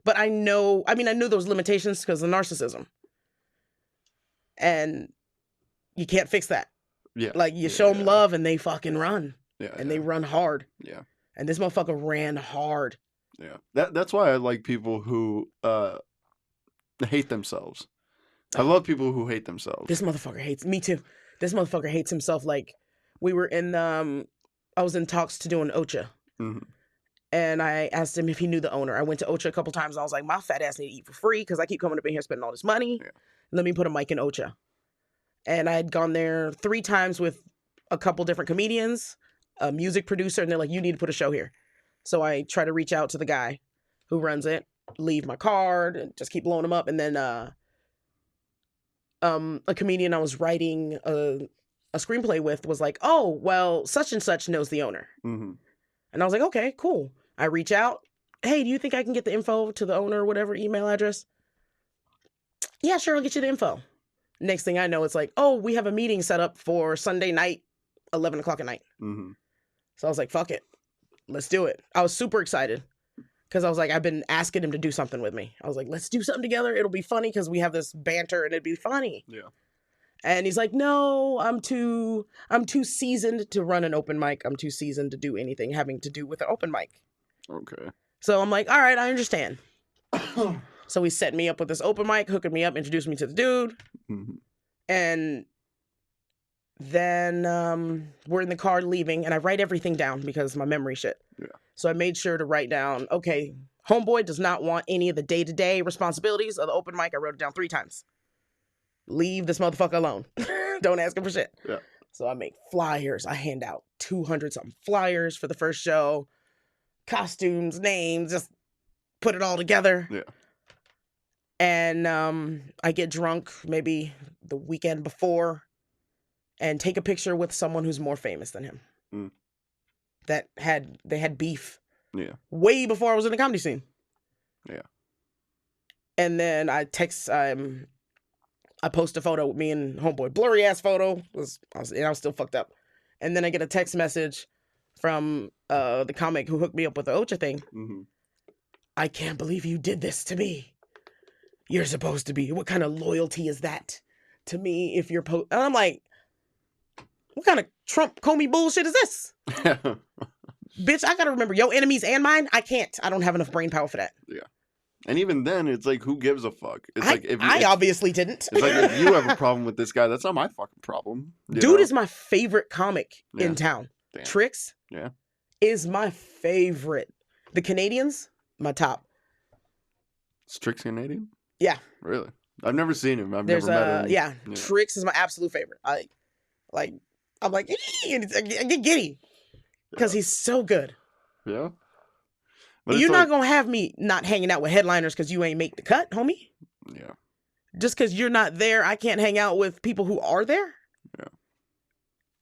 But I knew those limitations because of narcissism. And you can't fix that. Yeah. Like, you show them love and they fucking run. Yeah. And they run hard. Yeah. And this motherfucker ran hard. Yeah. That's why I like people who hate themselves. I love people who hate themselves. This motherfucker hates me too. This motherfucker hates himself. Like, we were in I was in talks to do an OCHA. And I asked him if he knew the owner. I went to OCHA a couple times. And I was like, my fat ass need to eat for free because I keep coming up in here spending all this money. Yeah. Let me put a mic in OCHA. And I had gone there 3 times with a couple different comedians, a music producer, and they're like, you need to put a show here. So I try to reach out to the guy who runs it, leave my card, and just keep blowing him up. And then a comedian I was writing a screenplay with was like, oh, well, such and such knows the owner. And I was like, okay, cool. I reach out. Hey, do you think I can get the info to the owner or whatever email address? Yeah, sure, I'll get you the info. Next thing I know, it's like, oh, we have a meeting set up for Sunday night, 11 o'clock at night. So I was like, fuck it. Let's do it. I was super excited because I was like, I've been asking him to do something with me. I was like, let's do something together. It'll be funny because we have this banter and it'd be funny. Yeah. And he's like, no, I'm too seasoned to run an open mic. I'm too seasoned to do anything having to do with an open mic. Okay. So I'm like, all right, I understand. So he set me up with this open mic, hooking me up, introduced me to the dude. And then we're in the car leaving, and I write everything down because my memory shit. Yeah. So I made sure to write down, okay, homeboy does not want any of the day-to-day responsibilities of the open mic. I wrote it down 3 times. Leave this motherfucker alone. Don't ask him for shit. Yeah. So I make flyers. I hand out 200-something flyers for the first show. Costumes, names, just put it all together. Yeah. And I get drunk maybe the weekend before and take a picture with someone who's more famous than him. They had beef. Yeah. Way before I was in the comedy scene. Yeah. And then I post a photo with me and homeboy. Blurry ass photo. I was still fucked up. And then I get a text message from the comic who hooked me up with the OCHA thing. I can't believe you did this to me. You're supposed to be. What kind of loyalty is that to me if you're and I'm like, what kind of Trump Comey bullshit is this? Bitch, I gotta remember your enemies and mine. I can't. I don't have enough brain power for that. Yeah. And even then, it's like, who gives a fuck? It's like I obviously didn't. It's like, if you have a problem with this guy, that's not my fucking problem. Dude is my favorite comic in town. Damn. Tricks is my favorite. The Canadians, my top. Is Tricks Canadian? Yeah. Really? I've never seen him. I've never met him. Yeah. Tricks is my absolute favorite. I'm like, I get giddy because he's so good. Yeah. But you're not going to have me not hanging out with headliners because you ain't make the cut, homie. Yeah. Just because you're not there, I can't hang out with people who are there. Yeah.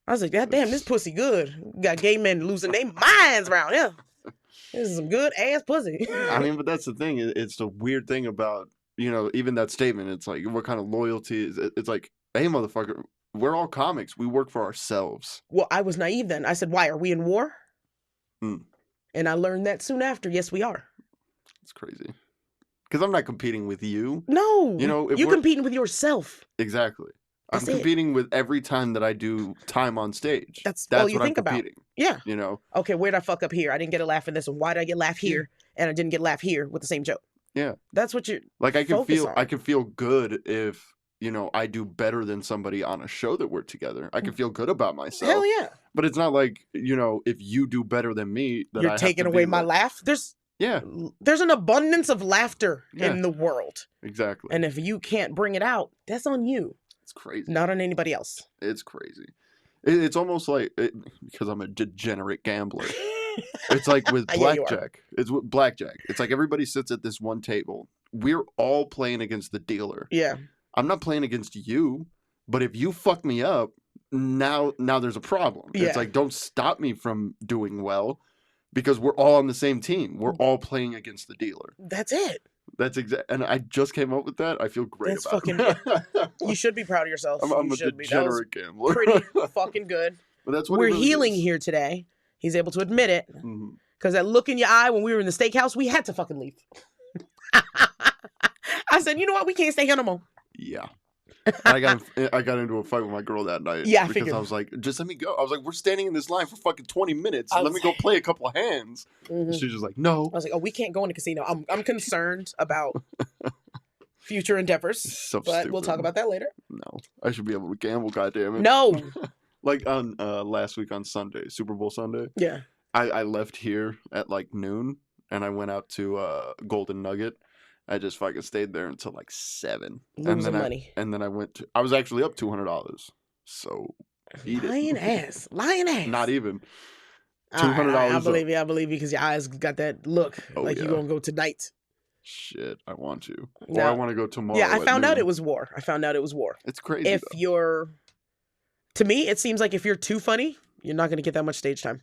I was like, God damn, this pussy good. Got gay men losing their minds around here. This is some good ass pussy. I mean, but that's the thing. It's the weird thing about, even that statement. It's like, what kind of loyalty is it? It's like, hey, motherfucker, we're all comics. We work for ourselves. Well, I was naive then. I said, why? Are we in war? And I learned that soon after. Yes, we are. It's crazy. Because I'm not competing with you. No. You're competing with yourself. Exactly. I'm competing with every time that I do time on stage. That's all you think about. Yeah. Okay, where did I fuck up here? I didn't get a laugh in this one. Why did I get laugh here? And I didn't get laugh here with the same joke. Yeah. That's what you're like. I can feel good if, I do better than somebody on a show that we're together. I can feel good about myself. Hell yeah. But it's not like, if you do better than me, that you're taking away my laugh. There's an abundance of laughter in the world. Exactly. And if you can't bring it out, that's on you. It's crazy. Not on anybody else. It's crazy. It's almost like because I'm a degenerate gambler. It's like with Yeah, you are. blackjack. It's with blackjack. It's like everybody sits at this one table. We're all playing against the dealer. Yeah. I'm not playing against you, but if you fuck me up, now there's a problem. Yeah. It's like, don't stop me from doing well because we're all on the same team. We're all playing against the dealer. That's it. That's and I just came up with that. I feel great That's about fucking it. You should be proud of yourself. I'm You a should be. That was degenerate gambler. pretty fucking good. But that's what We're it really healing is. here today. He's able to admit it. Mhm. Because that look in your eye when we were in the steakhouse, we had to fucking leave. I said, you know what? We can't stay here no more. Yeah. I got into a fight with my girl that night. Yeah, I because figured. I was like, just let me go. I was like, we're standing in this line for fucking 20 minutes. I Let was- me go play a couple of hands. Mhm. She's just like, no. I was like, oh, we can't go in the casino. I'm concerned about future endeavors. So But we'll stupid. talk about that later. No, I should be able to gamble. Goddammit. No. Like on last week on Sunday, Super Bowl Sunday, Yeah. I left here at like noon and I went out to Golden Nugget. I just fucking stayed there until like 7. Losing money. And then I was actually up $200. So eat Lying it. ass. Lying ass. Not even. $200. I $200 believe you. I believe you because your eyes got that look Oh, like yeah. you're going to go tonight. Shit, I want to. Or No. I want to go tomorrow. Yeah, I at found out noon. it was war. It's crazy. If though. you're, to me, it seems like if you're too funny, you're not going to get that much stage time.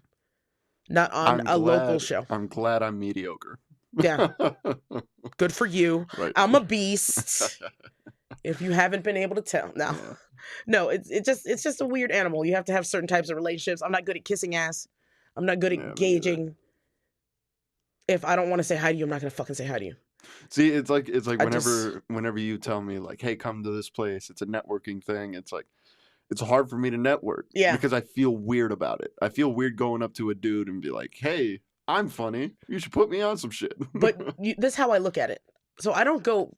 Not on I'm a local glad- show. I'm glad I'm mediocre. Yeah, good for you. Right. I'm a beast. If you haven't been able to tell, no, Yeah. no, it's just a weird animal. You have to have certain types of relationships. I'm not good at kissing ass. I'm not good Yeah, me at neither. gauging. If I don't want to say hi to you, I'm not gonna fucking say hi to you. See, it's like I whenever you tell me like, hey, come to this place, it's a networking thing. It's like it's hard for me to network. Yeah. Because I feel weird about it. I feel weird going up to a dude and be like, hey, I'm funny. You should put me on some shit. But this is how I look at it. So I don't go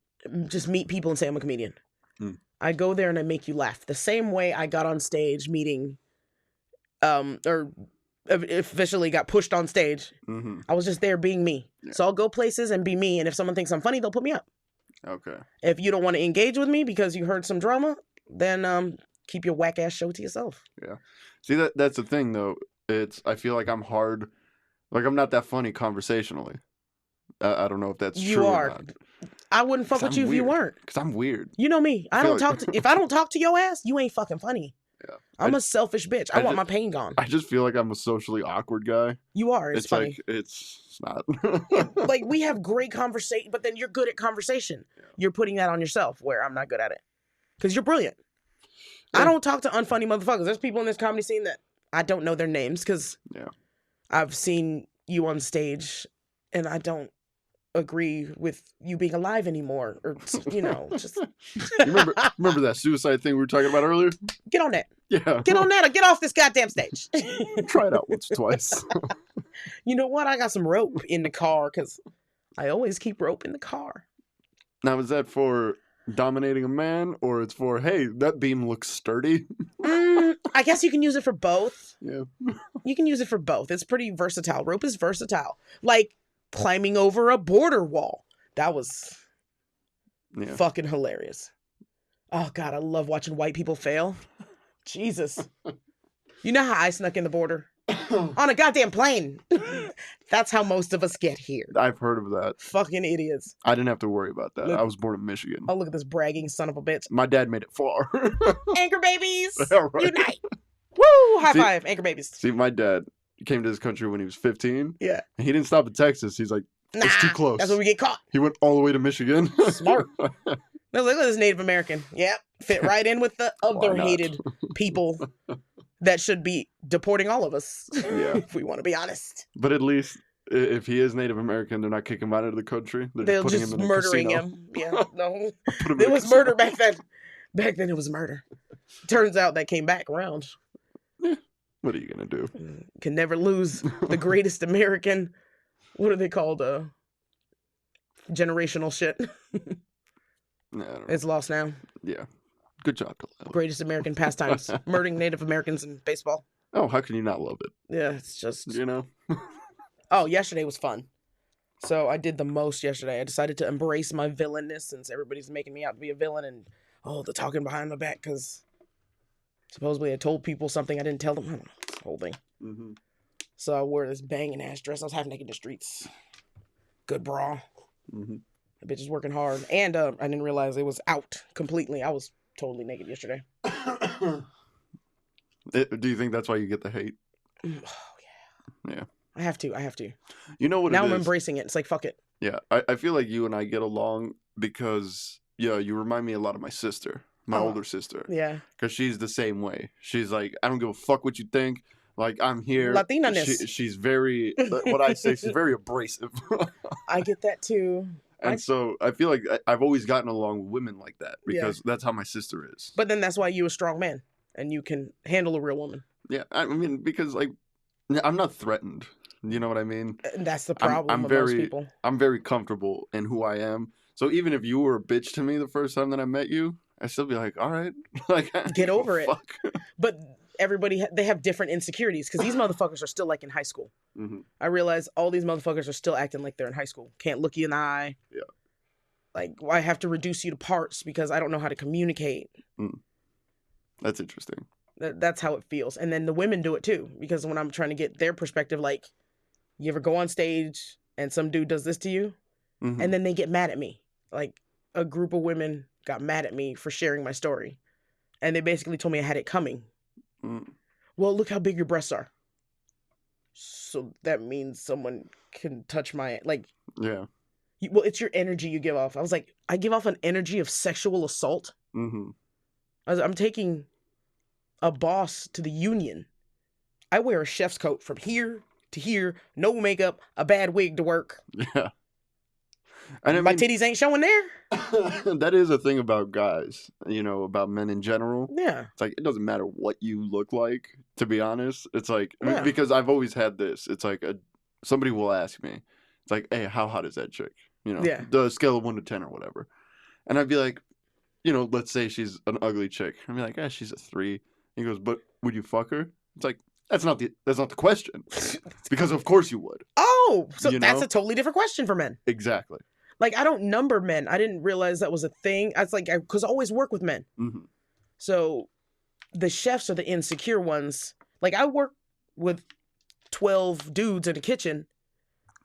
just meet people and say I'm a comedian. Hmm. I go there and I make you laugh. The same way I got on stage meeting, or officially got pushed on stage. Mhm. I was just there being me. Yeah. So I'll go places and be me. And if someone thinks I'm funny, they'll put me up. Okay. If you don't want to engage with me because you heard some drama, then keep your whack ass show to yourself. See that's the thing though. I feel like I'm hard. Like I'm not that funny conversationally. I don't know if that's You true are. or not. I wouldn't fuck 'Cause with you I'm if you weird. weren't. Because I'm weird. You know me. I feel don't like- talk to if I don't talk to your ass, you ain't fucking funny. Yeah. I'm a selfish bitch. I I want ju- my pain gone. I just feel like I'm a socially awkward guy. You are. It's funny. like it's not. Like we have great conversation, but then you're good at conversation. Yeah. You're putting that on yourself where I'm not good at it. Because you're brilliant. Yeah. I don't talk to unfunny motherfuckers. There's people in this comedy scene that I don't know their names because Yeah. I've seen you on stage and I don't agree with you being alive anymore. Or, just You remember that suicide thing we were talking about earlier? get on that. Yeah. Get on that or get off this goddamn stage. Try it out once or twice. You know what? I got some rope in the car because I always keep rope in the car. Now, is that for dominating a man, or it's for, hey, that beam looks sturdy? I guess you can use it for both. Yeah. You can use it for both. It's pretty versatile. Rope is versatile. Like climbing over a border wall. That was Yeah. fucking hilarious. Oh, God, I love watching white people fail. Jesus. You know how I snuck in the border? On a goddamn plane. That's how most of us get here. I've heard of that. Fucking idiots. I didn't have to worry about that. Look- I was born in Michigan. Oh, look at this bragging son of a bitch. My dad made it far. Anchor babies. Yeah, right. Unite. Woo! High See- five, anchor babies. See, my dad came to this country when he was 15. Yeah. And he didn't stop in Texas. He's like, Nah, it's too close. That's where we get caught. He went all the way to Michigan. Smart. I was like, look at this Native American. Yep. Fit right in with the other not? hated people that should be deporting all of us. Yeah. If we want to be honest. But at least if he is Native American, they're not kicking him out of the country. They're They're putting just him in a murdering casino. him. Yeah. No. Put him in It a was casino. murder back then. Back then it was murder. Turns out that came back around. What are you going to do? Can never lose the greatest American. What are they called? Generational shit. Nah, I don't know. It's lost now. Yeah. Good job, Khalil. Greatest American pastimes. Murdering Native Americans in baseball. Oh, how can you not love it? Yeah, it's just... You know? Oh, yesterday was fun. So I did the most yesterday. I decided to embrace my villainness since everybody's making me out to be a villain. And oh, the talking behind my back because supposedly I told people something I didn't tell them. I don't know, this whole thing. Mm-hmm. So I wore this banging ass dress. I was half naked in the streets. Good bra. Mm-hmm. The bitch is working hard. And I didn't realize it was out completely. I was totally naked yesterday. Do you think that's why you get the hate? Oh, yeah. Yeah. I have to. You know what now it I'm is? embracing it. It's like, fuck it. Yeah. I feel like you and I get along because, you remind me a lot of my sister, my older sister. Yeah. Because she's the same way. She's like, I don't give a fuck what you think. Like, I'm here. Latina-ness. She's very, what I say, she's very abrasive. I get that too. And so I feel like I've always gotten along with women like that because that's how my sister is. But then that's why you're a strong man and you can handle a real woman. Yeah. I mean, because like, I'm not threatened. You know what I mean? And that's the problem with most people. I'm very comfortable in who I am. So even if you were a bitch to me the first time that I met you, I'd still be like, all right. Like, get over it. Fuck. But everybody, they have different insecurities because these motherfuckers are still like in high school. Mm-hmm. I realize all these motherfuckers are still acting like they're in high school. Can't look you in the eye. Yeah. Like, I have to reduce you to parts because I don't know how to communicate. That's interesting. That's how it feels. And then the women do it too. Because when I'm trying to get their perspective, like, you ever go on stage and some dude does this to you? Mm-hmm. And then they get mad at me. Like, a group of women got mad at me for sharing my story. And they basically told me I had it coming. Well, look how big your breasts are. So that means someone can touch my, like... Yeah. Well, it's your energy you give off. I was like, I give off an energy of sexual assault. Mm-hmm. I'm taking a boss to the union. I wear a chef's coat from here to here, no makeup, a bad wig to work. Yeah. And my titties ain't showing there. That is a thing about guys, about men in general. Yeah. It's like, it doesn't matter what you look like, to be honest. It's like, yeah. Because I've always had this. It's like, somebody will ask me, it's like, hey, how hot is that chick? Yeah. The scale of 1 to 10 or whatever. And I'd be like, let's say she's an ugly chick. I'd be like, she's a 3. He goes, but would you fuck her? It's like, that's not the question. Because of course you would. Oh, so that's a totally different question for men. Exactly. Like, I don't number men. I didn't realize that was a thing. I was like, because I always work with men. Mm-hmm. So the chefs are the insecure ones. Like, I work with 12 dudes in the kitchen.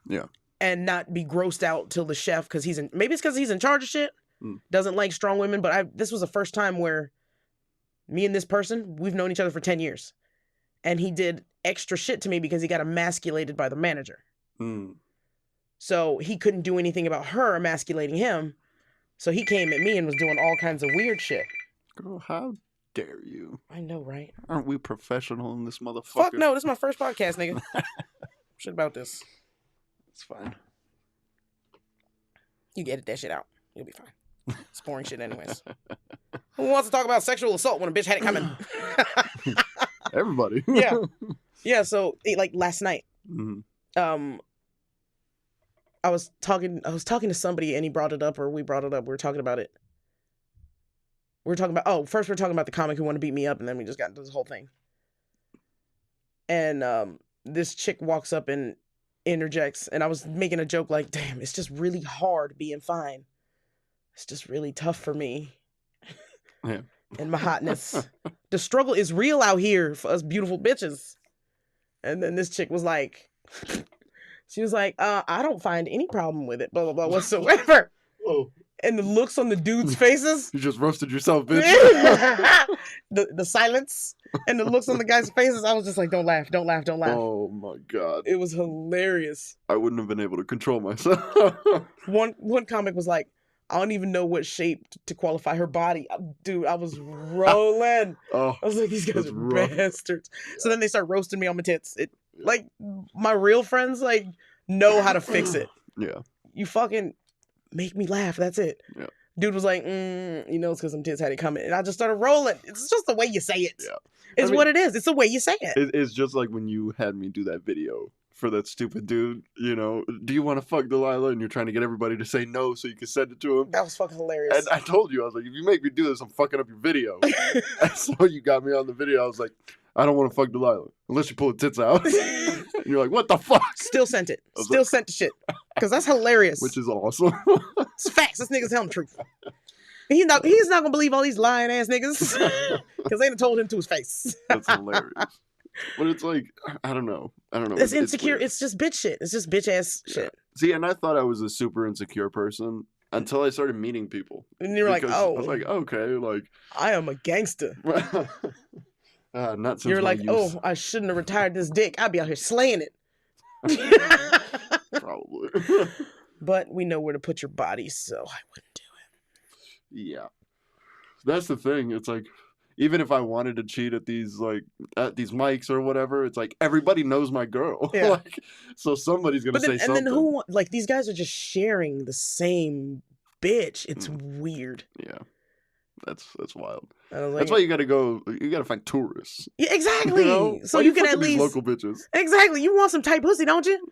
Yeah. And not be grossed out till the chef, because maybe it's because he's in charge of shit, doesn't like strong women. But this was the first time where me and this person, we've known each other for 10 years. And he did extra shit to me because he got emasculated by the manager. So he couldn't do anything about her emasculating him. So he came at me and was doing all kinds of weird shit. Girl, how dare you? I know, right? Aren't we professional in this motherfucker? Fuck no, this is my first podcast, nigga. Shit about this. It's fine. You edit that shit out. You'll be fine. It's boring shit anyways. Who wants to talk about sexual assault when a bitch had it coming? Everybody. Yeah. Yeah, so like last night, I was talking to somebody and he brought it up, or we brought it up. We were talking about it. First we're talking about the comic who wanted to beat me up, and then we just got into this whole thing. And this chick walks up and interjects, and I was making a joke like, damn, it's just really hard being fine. It's just really tough for me. Yeah. And my hotness. The struggle is real out here for us beautiful bitches. And then this chick was like, I don't find any problem with it, blah, blah, blah, whatsoever. Whoa. And the looks on the dudes' faces. You just roasted yourself, bitch. the silence and the looks on the guys' faces. I was just like, don't laugh, don't laugh, don't laugh. Oh my God. It was hilarious. I wouldn't have been able to control myself. One comic was like, I don't even know what shape to qualify her body. Dude, I was rolling. I was like, these guys are bastards. Yeah. So then they start roasting me on my tits. Like, my real friends, like, know how to fix it. Yeah. You fucking make me laugh. That's it. Yeah. Dude was like, it's because some tits had it coming. And I just started rolling. It's just the way you say it. Yeah. It's what it is. It's the way you say it. It's just like when you had me do that video for that stupid dude, do you want to fuck Delilah? And you're trying to get everybody to say no so you can send it to him. That was fucking hilarious. And I told you, I was like, if you make me do this, I'm fucking up your video. And so you got me on the video. I was like, I don't want to fuck Delilah unless you pull the tits out. And you're like, what the fuck? Still sent it. Still sent the shit. Because that's hilarious. Which is awesome. It's facts. This nigga's telling the truth. He's not gonna believe all these lying ass niggas because they done told him to his face. That's hilarious. But it's like, I don't know. It's insecure. weird. It's just bitch shit. It's just bitch ass shit. See, and I thought I was a super insecure person until I started meeting people. And you're like, Because oh, I was like, okay, like, I am a gangster. not since You're my like, youth. oh, I shouldn't have retired this dick. I'd be out here slaying it. Probably. But we know where to put your body, so I wouldn't do it. Yeah, that's the thing. It's like, even if I wanted to cheat at these mics or whatever, it's like everybody knows my girl. Yeah. Like, so somebody's gonna say something. And then who? Like, these guys are just sharing the same bitch. It's weird. Yeah, that's wild. I was like, That's why you gotta find tourists. yeah, exactly. You know? So Why you you can fucking at these least local bitches. exactly. You want some tight pussy, don't you?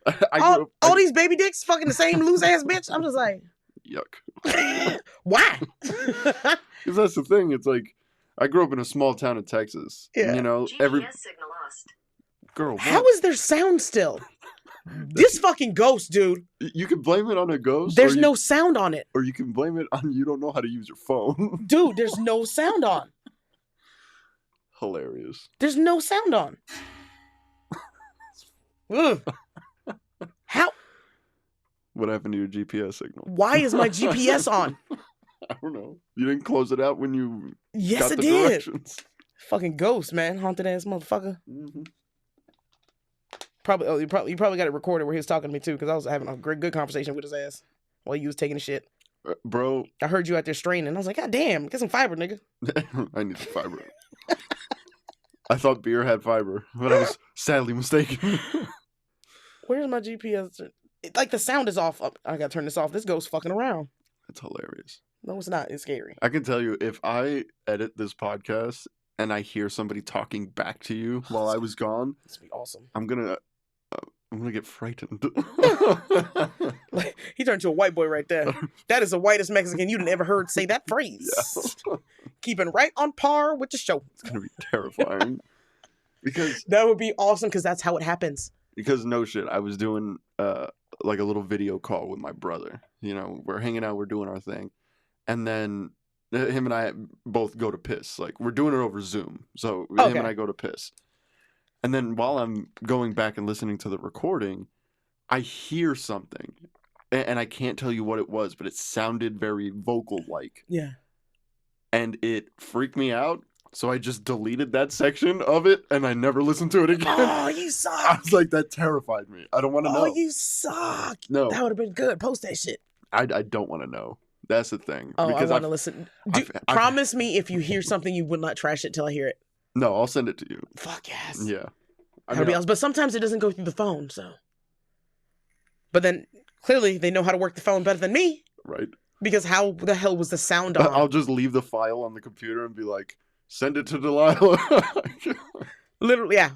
All these baby dicks fucking the same loose ass bitch. I'm just like, yuck. why? Because that's the thing. It's like, I grew up in a small town in Texas. Yeah. And, you know, GPS signal lost. girl. How is there sound still? This fucking ghost, dude. You can blame it on a ghost. There's no sound on it. Or you can blame it on you don't know how to use your phone. Dude, there's no sound on. Hilarious. There's no sound on. Ugh. How? What happened to your GPS signal? Why is my GPS on? I don't know. You didn't close it out when you Yes, got it the did. directions. Fucking ghost, man. Haunted ass motherfucker. Mm-hmm. You probably got it recorded where he was talking to me too, because I was having a good conversation with his ass while he was taking a shit. Bro. I heard you out there straining. I was like, God damn, get some fiber, nigga. I need some fiber. I thought beer had fiber, but I was sadly mistaken. Where's my GPS? Like, the sound is off. I gotta turn this off. This ghost fucking around. It's hilarious. No, it's not. It's scary. I can tell you, if I edit this podcast and I hear somebody talking back to you while I was gone, This would be awesome. I'm gonna get frightened. Like, he turned to a white boy right there. That is the whitest Mexican you'd ever heard say that phrase. Yeah. Keeping right on par with the show. It's gonna be terrifying. Because That would be awesome, because that's how it happens. no shit, I was doing like a little video call with my brother. You know, we're hanging out, we're doing our thing, and then him and I both go to piss. Like, we're doing it over Zoom, so him Okay. and I go to piss. And then while I'm going back and listening to the recording, I hear something, and I can't tell you what it was, but it sounded very vocal-like, Yeah. and it freaked me out. So I just deleted that section of it, and I never listened to it again. Oh, you I suck. was like, that terrified me. I don't want to know. Oh, you suck. No, That would have been good. Post that shit. I don't want to know. That's the thing. Oh, Because I want to listen. Promise me if you hear something, you will not trash it till I hear it. No, I'll send it to you. Fuck yes. Yeah. That'll be awesome. But sometimes it doesn't go through the phone, so. But then, clearly, they know how to work the phone better than me. Right. Because how the hell was the sound on? I'll just leave the file on the computer and be like, send it to Delilah. Literally, yeah.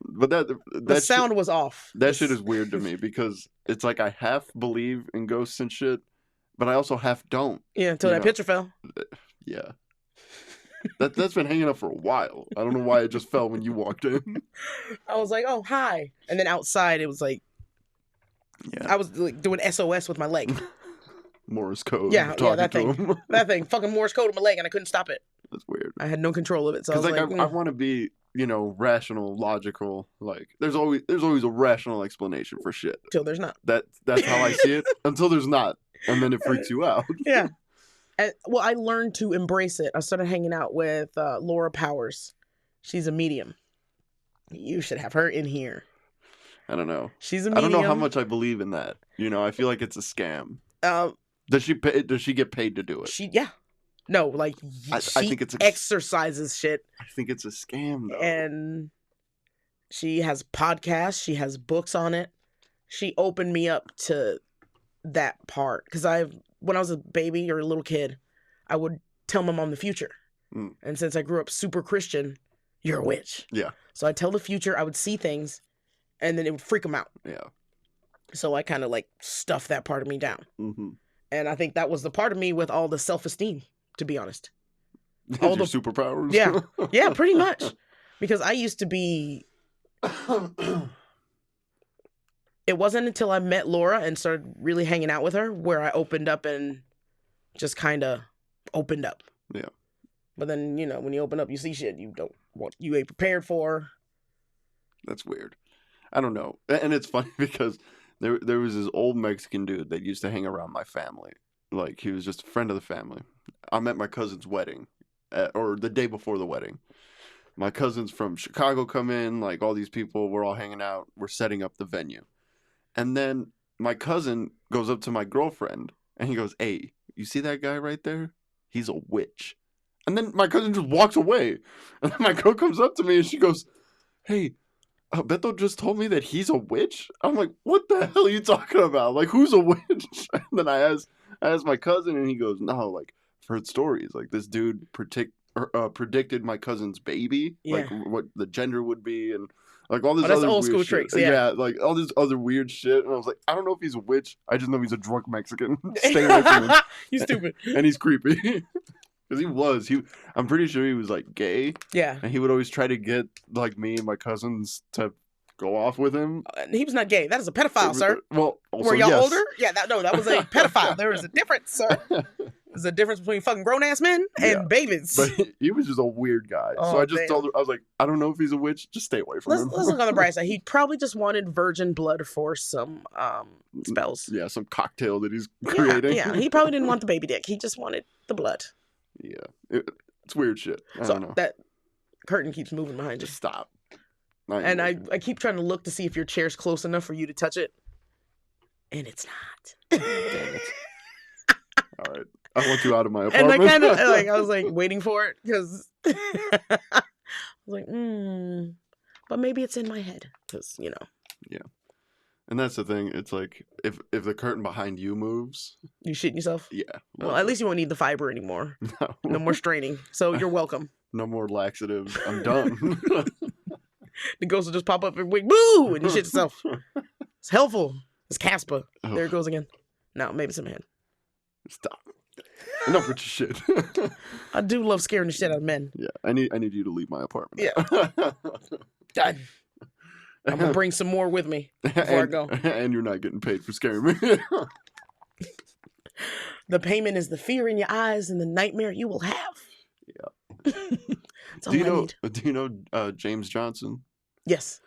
But The that sound was off. That shit is weird to me, because it's like I half believe in ghosts and shit, but I also half don't. Yeah, until you that know. picture fell. Yeah. That's been hanging up for a while. I don't know why it just fell when you walked in. I was like, oh, hi. And then outside, it was like, Yeah. I was like doing SOS with my leg. Morse code. Yeah, talking that to thing. him. That thing. Fucking Morse code with my leg, and I couldn't stop it. That's weird. I had no control of it. So I was Because like, I want to be, rational, logical. Like, there's always a rational explanation for shit. till there's not. That's how I see it. Until there's not, and then it freaks you out. Yeah. And, well, I learned to embrace it. I started hanging out with Laura Powers. She's a medium. You should have her in here. I don't know. She's a I medium. don't know how much I believe in that. I feel like it's a scam. Does she get paid to do it? Yeah. No, like, I she think it's exercises shit. I think it's a scam, though. And she has podcasts. She has books on it. She opened me up to that part. Because when I was a baby or a little kid, I would tell my mom the future. Mm. And since I grew up super Christian, you're a witch. Yeah. So I'd tell the future, I would see things, and then it would freak them out. Yeah. So I kind of like stuffed that part of me down. Mm-hmm. And I think that was the part of me with all the self-esteem, to be honest. All All your the- superpowers. Yeah. Yeah, pretty much. Because I used to be... It wasn't until I met Laura and started really hanging out with her where I opened up and just kind of opened up. Yeah. But then, you know, when you open up, you see shit you ain't prepared for. That's weird. I don't know. And it's funny because there was this old Mexican dude that used to hang around my family. Like, he was just a friend of the family. I'm at my cousin's wedding, or the day before the wedding. My cousins from Chicago come in, like, all these people, we're all hanging out, we're setting up the venue. And then my cousin goes up to my girlfriend, and he goes, "Hey, you see that guy right there? He's a witch." And then my cousin just walks away. And then my girl comes up to me, and she goes, "Hey, Beto just told me that he's a witch." I'm like, "What the hell are you talking about? Like, who's a witch?" And then I asked my cousin, and he goes, "No, like, I've heard stories. Like, this dude predicted my cousin's baby, like what the gender would be, and like all this that's other old weird school shit. tricks. Yeah, Like all this other weird shit." And I was like, "I don't know if he's a witch. I just know he's a drunk Mexican. Stay away from him." You stupid. And he's creepy. Because I'm pretty sure he was like gay. Yeah. And he would always try to get like me and my cousins to go off with him. He was not gay. That is a pedophile, sir. Well, also, were y'all yes. older? Yeah, that was a pedophile. There was a difference, sir. There's a difference between fucking grown ass men and babies. But he was just a weird guy. So I just told her, I was like, "I don't know if he's a witch. Just stay away from him." Let's look on the bright side. He probably just wanted virgin blood for some spells. Yeah, some cocktail that he's creating. Yeah, he probably didn't want the baby dick. He just wanted the blood. Yeah, it's weird shit. I don't know. That curtain keeps moving behind you. Just stop. And I keep trying to look to see if your chair's close enough for you to touch it. And it's not. Damn it. All right. I want you out of my apartment. And I kind of, like, I was like waiting for it because I was like, but maybe it's in my head because, you know. Yeah. And that's the thing. It's like, if the curtain behind you moves. You shitting yourself? Yeah. Well, at least you won't need the fiber anymore. No more straining. So you're welcome. No more laxatives. I'm done. The ghost will just pop up and wink, boo, and you shit yourself. It's helpful. It's Casper. There it goes again. No, maybe it's in my head. Stop. Enough with your shit. I do love scaring the shit out of men. Yeah, I need you to leave my apartment. Yeah. Done. I'm gonna bring some more with me before I go. And you're not getting paid for scaring me. The payment is the fear in your eyes and the nightmare you will have. Yeah. That's all I need. Do you know James Johnson? Yes.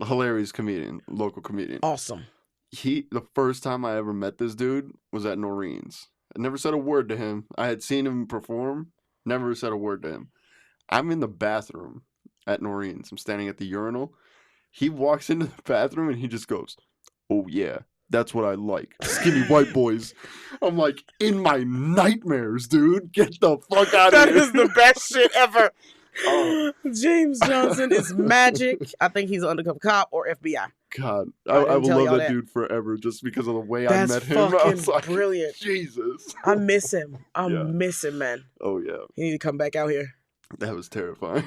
A hilarious comedian, local comedian. Awesome. The first time I ever met this dude was at Noreen's. I never said a word to him. I had seen him perform, never said a word to him. I'm in the bathroom at Noreen's. I'm standing at the urinal. He walks into the bathroom and he just goes, "Oh yeah, that's what I like. Skinny white boys." I'm like, in my nightmares, dude. Get the fuck out of here. That is the best shit ever. James Johnson is magic. I think he's an undercover cop or FBI. God, I will love that dude forever just because of the way I met him. That's I was like, brilliant. Jesus. I miss him. I miss him, man. Oh, yeah. He need to come back out here. That was terrifying.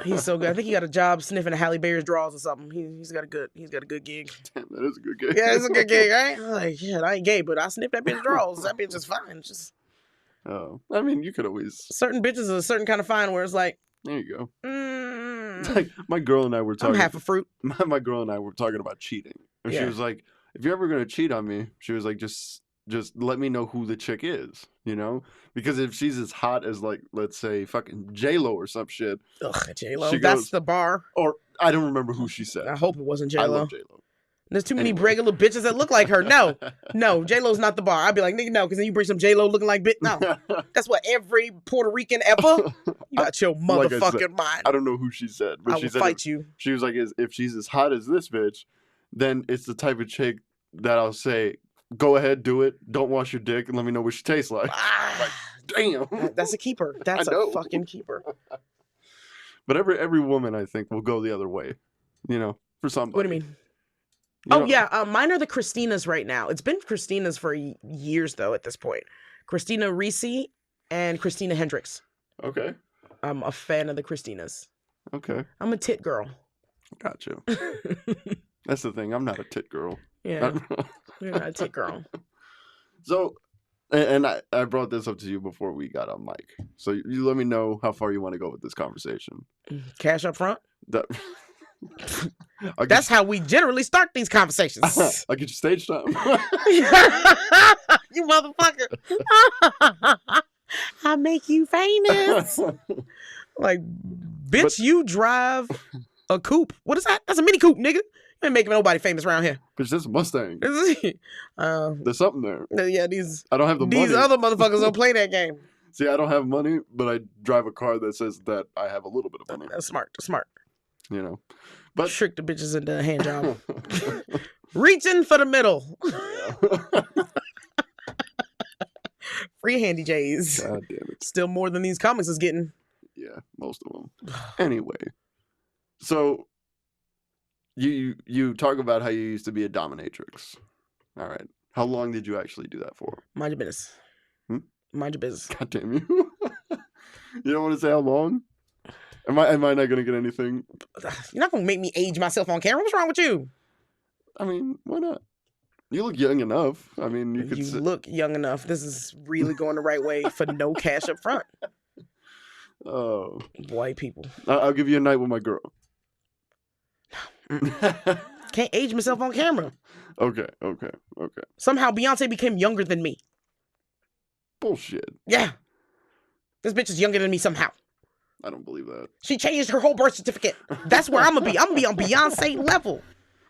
He's so good. I think he got a job sniffing a Halle Berry's drawers or something. He's got a good gig. Damn, that is a good gig. Yeah, it's a good gig, right? I'm like, shit, I ain't gay, but I sniffed that bitch's drawers. That bitch is fine. Just I mean, you could always. Certain bitches are a certain kind of fine where it's like, there you go. Like my girl and I were talking. I'm half a fruit. My girl and I were talking about cheating, and she was like, "If you're ever gonna cheat on me," she was like, just let me know who the chick is, you know? Because if she's as hot as, like, let's say fucking J-Lo or some shit. Ugh, J-Lo. That's the bar. Or I don't remember who she said. I hope it wasn't J-Lo. I love J-Lo. There's too many regular bitches that look like her. No, J-Lo's not the bar. I'd be like, nigga, no, because then you bring some J-Lo looking like bitch. No, that's what every Puerto Rican ever. You got your motherfucking mind. I don't know who she said, but she said fight you. She was like, if she's as hot as this bitch, then it's the type of chick that I'll say, go ahead, do it. Don't wash your dick and let me know what she tastes like. Like, damn. That's a keeper. That's a fucking keeper. But every woman, I think, will go the other way. You know, for somebody. What do you mean? Mine are the Christinas right now. It's been Christinas for years, though, at this point. Christina Ricci and Christina Hendricks. Okay. I'm a fan of the Christinas. Okay. I'm a tit girl. Gotcha. That's the thing. I'm not a tit girl. Yeah. You're not a tit girl. So, and I brought this up to you before we got on mic. So you let me know how far you want to go with this conversation. Cash up front? That's how we generally start these conversations. I'll get you stage time. You motherfucker. I make you famous. Like, bitch, you drive a coupe. What is that? That's a mini coupe, nigga. You ain't making nobody famous around here. Bitch, that's a Mustang. There's There's something there. Yeah, these I don't have the money. other motherfuckers don't play that game. See, I don't have money, but I drive a car that says that I have a little bit of money. That's smart. Smart. You know, but trick the bitches into a hand job. Reaching for the middle. Free handy J's. God damn it. Still more than these comics is getting. Yeah, most of them. Anyway, so you talk about how you used to be a dominatrix. All right. How long did you actually do that for? Mind your business. Mind your business. God damn you. You don't want to say how long? Am I not going to get anything? You're not going to make me age myself on camera. What's wrong with you? I mean, why not? You look young enough. I mean, you could look young enough. This is really going the right way for no cash up front. Oh. White people. I'll give you a night with my girl. Can't age myself on camera. Okay. Somehow Beyonce became younger than me. Bullshit. Yeah. This bitch is younger than me somehow. I don't believe that. She changed her whole birth certificate. That's where I'm going to be. I'm going to be on Beyonce level.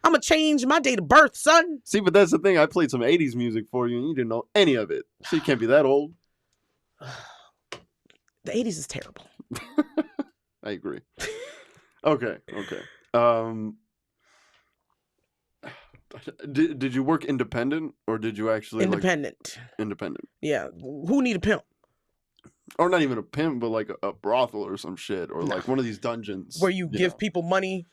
I'm going to change my date of birth, son. See, but that's the thing. I played some 80s music for you, and you didn't know any of it. So you can't be that old. The 80s is terrible. I agree. Okay. Did you work independent, or did you actually independent? Independent. Yeah. Who need a pimp? Or not even a pimp, but like a brothel or some shit, or like one of these dungeons where you give people money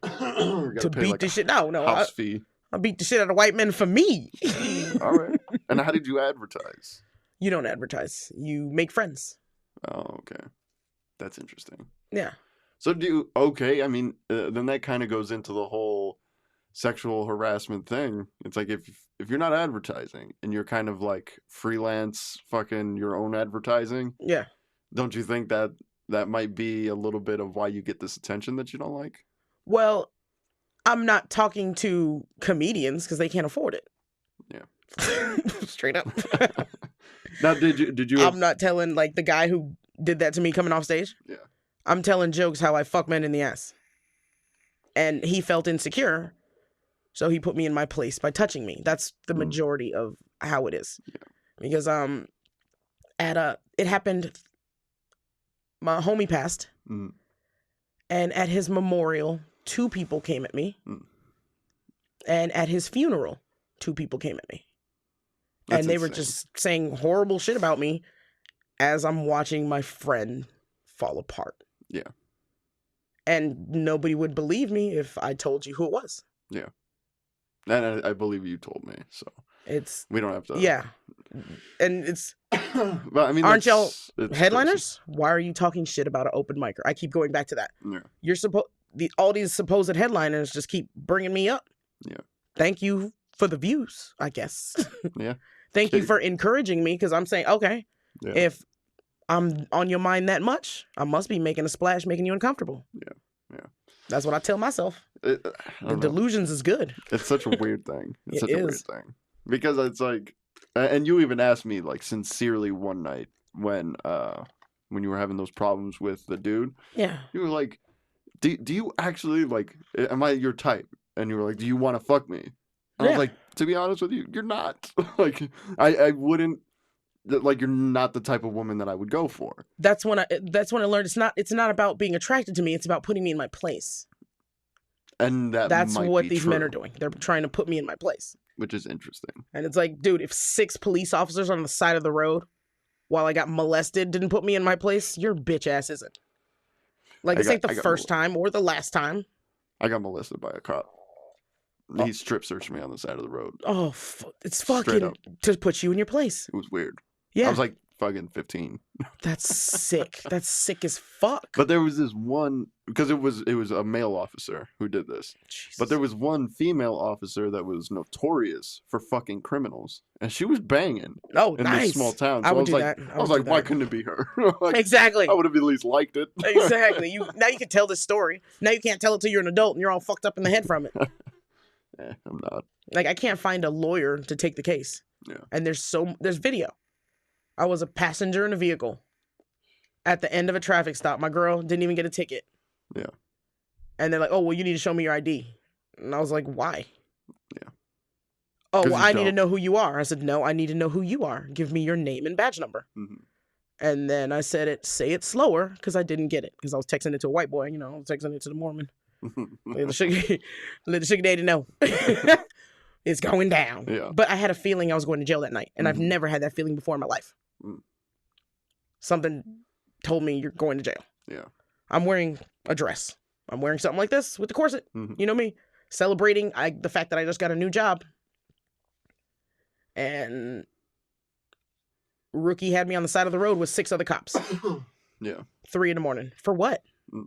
to beat the shit. No, house fee. I beat the shit out of white men for me. All right. And how did you advertise? You don't advertise. You make friends. Oh, okay. That's interesting. Yeah. So I mean, then that kind of goes into the whole sexual harassment thing. It's like if you're not advertising and you're kind of like freelance fucking your own advertising. Yeah. Don't you think that might be a little bit of why you get this attention that you don't like? Well, I'm not talking to comedians because they can't afford it. Yeah. Straight up. Now, did you? I'm not telling like the guy who did that to me coming off stage. Yeah. I'm telling jokes how I fuck men in the ass. And he felt insecure, so he put me in my place by touching me. That's the majority of how it is. Yeah. Because it happened. My homie passed, and at his memorial, 2 people came at me, and at his funeral, 2 people came at me. That's and they insane. Were just saying horrible shit about me as I'm watching my friend fall apart. Yeah. And nobody would believe me if I told you who it was. Yeah. And I believe you told me, so we don't have to. Yeah. And it's. But I mean, aren't y'all headliners? Why are you talking shit about an open micer? I keep going back to that. Yeah. You're all these supposed headliners just keep bringing me up. Yeah. Thank you for the views, I guess. Yeah. Thank you for encouraging me, because I'm saying, okay, yeah. If I'm on your mind that much, I must be making a splash, making you uncomfortable. Yeah. Yeah. That's what I tell myself. The delusions is good. It's such a weird thing. It's such a weird is. thing. Because it's like, and you even asked me like sincerely one night when you were having those problems with the dude. Yeah. You were like, do you actually like, am I your type? And you were like, do you want to fuck me? And I was like, to be honest with you, you're not. Like, I wouldn't. Like, you're not the type of woman that I would go for. That's when I learned it's not about being attracted to me. It's about putting me in my place. And that's what these men are doing. They're trying to put me in my place. Which is interesting. And it's like, dude, if 6 police officers on the side of the road while I got molested didn't put me in my place, your bitch ass isn't. Like, this ain't the first time or the last time. I got molested by a cop. He strip searched me on the side of the road. Oh, it's fucking to put you in your place. It was weird. Yeah. I was like fucking 15. That's sick. That's sick as fuck. But there was this one, because it was a male officer who did this. Jesus. But there was one female officer that was notorious for fucking criminals. And she was banging. Oh, in nice. this small town. So I would do like, that. I was like, why couldn't it be her? Like, exactly. I would have at least liked it. Exactly. Now you can tell this story. Now you can't tell it till you're an adult and you're all fucked up in the head from it. I'm not. Like, I can't find a lawyer to take the case. Yeah. And there's video. I was a passenger in a vehicle at the end of a traffic stop. My girl didn't even get a ticket. Yeah. And they're like, "Oh, well, you need to show me your ID." And I was like, "Why?" Yeah. "Oh, 'Cause well, you I need to don't. know who you are." I said, "No, I need to know who you are. Give me your name and badge number." Mhm. And then I said say it slower because I didn't get it because I was texting it to a white boy, I was texting it to the Mormon. Let the sugar daddy know. It's going down. Yeah. But I had a feeling I was going to jail that night. And I've Mhm. never had that feeling before in my life. Mm. Something told me you're going to jail. Yeah. I'm wearing a dress. I'm wearing something like this with the corset. Mhm. You know me? Celebrating the fact that I just got a new job. And Rookie had me on the side of the road with 6 other cops. Yeah. 3 a.m. For what? Mm.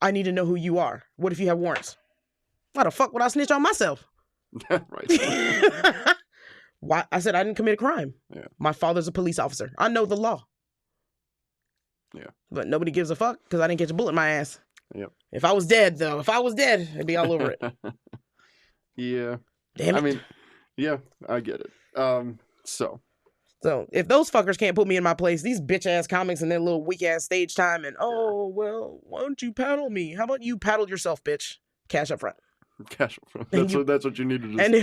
I need to know who you are. What if you have warrants? Why the fuck would I snitch on myself? Right. Why? I said I didn't commit a crime. Yeah. My father's a police officer. I know the law. Yeah. But nobody gives a fuck because I didn't catch a bullet in my ass. Yep. If I was dead, though, it'd be all over it. Yeah. Damn it. I mean, yeah, I get it. So if those fuckers can't put me in my place, these bitch ass comics and their little weak ass stage time and well, why don't you paddle me? How about you paddle yourself, bitch? Cash up front. cash. That's what you need to do. And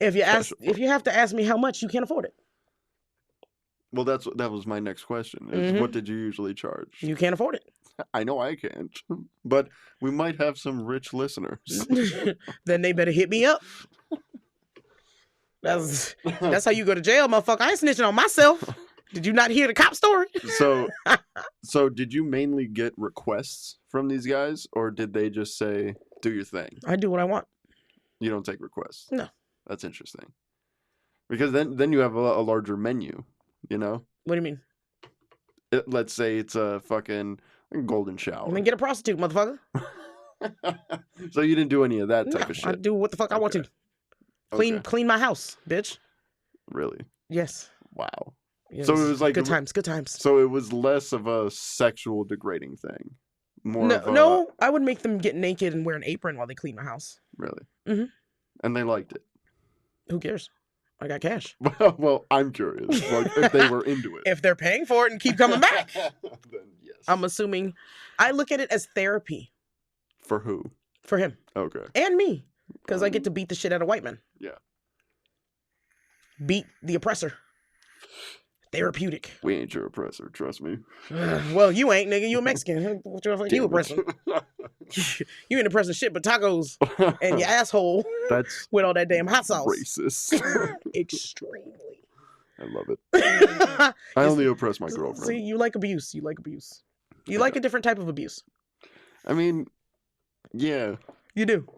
if you have to ask me how much, you can't afford it. Well, that was my next question. Is what did you usually charge? You can't afford it. I know I can't, but we might have some rich listeners. Then they better hit me up. That's how you go to jail, motherfucker. I ain't snitching on myself. Did you not hear the cop story? So did you mainly get requests from these guys, or did they just say, do your thing? I do what I want. You don't take requests? No. That's interesting. Because then you have a larger menu, you know? What do you mean? Let's say it's a fucking golden shower. I mean, get a prostitute, motherfucker. So you didn't do any of that type of shit? I do what the fuck I want to. Clean my house, bitch. Really? Yes. Wow. Yes. So it was like good times. So it was less of a sexual degrading thing. No, I would make them get naked and wear an apron while they clean my house. Really? Mm-hmm. And they liked it. Who cares? I got cash. Well, I'm curious. Like if they were into it. If they're paying for it and keep coming back. Then yes. I'm assuming. I look at it as therapy. For who? For him. Okay. And me. Because I get to beat the shit out of white men. Yeah. Beat the oppressor. Therapeutic. We ain't your oppressor, trust me. Well, you ain't, nigga. You a Mexican. What the fuck you oppressing? You ain't oppressing shit but tacos and your asshole. That's with all that damn hot sauce. Racist. Extremely. I love it. I only oppress my girlfriend. See, you like abuse. You like a different type of abuse. I mean, yeah. You do.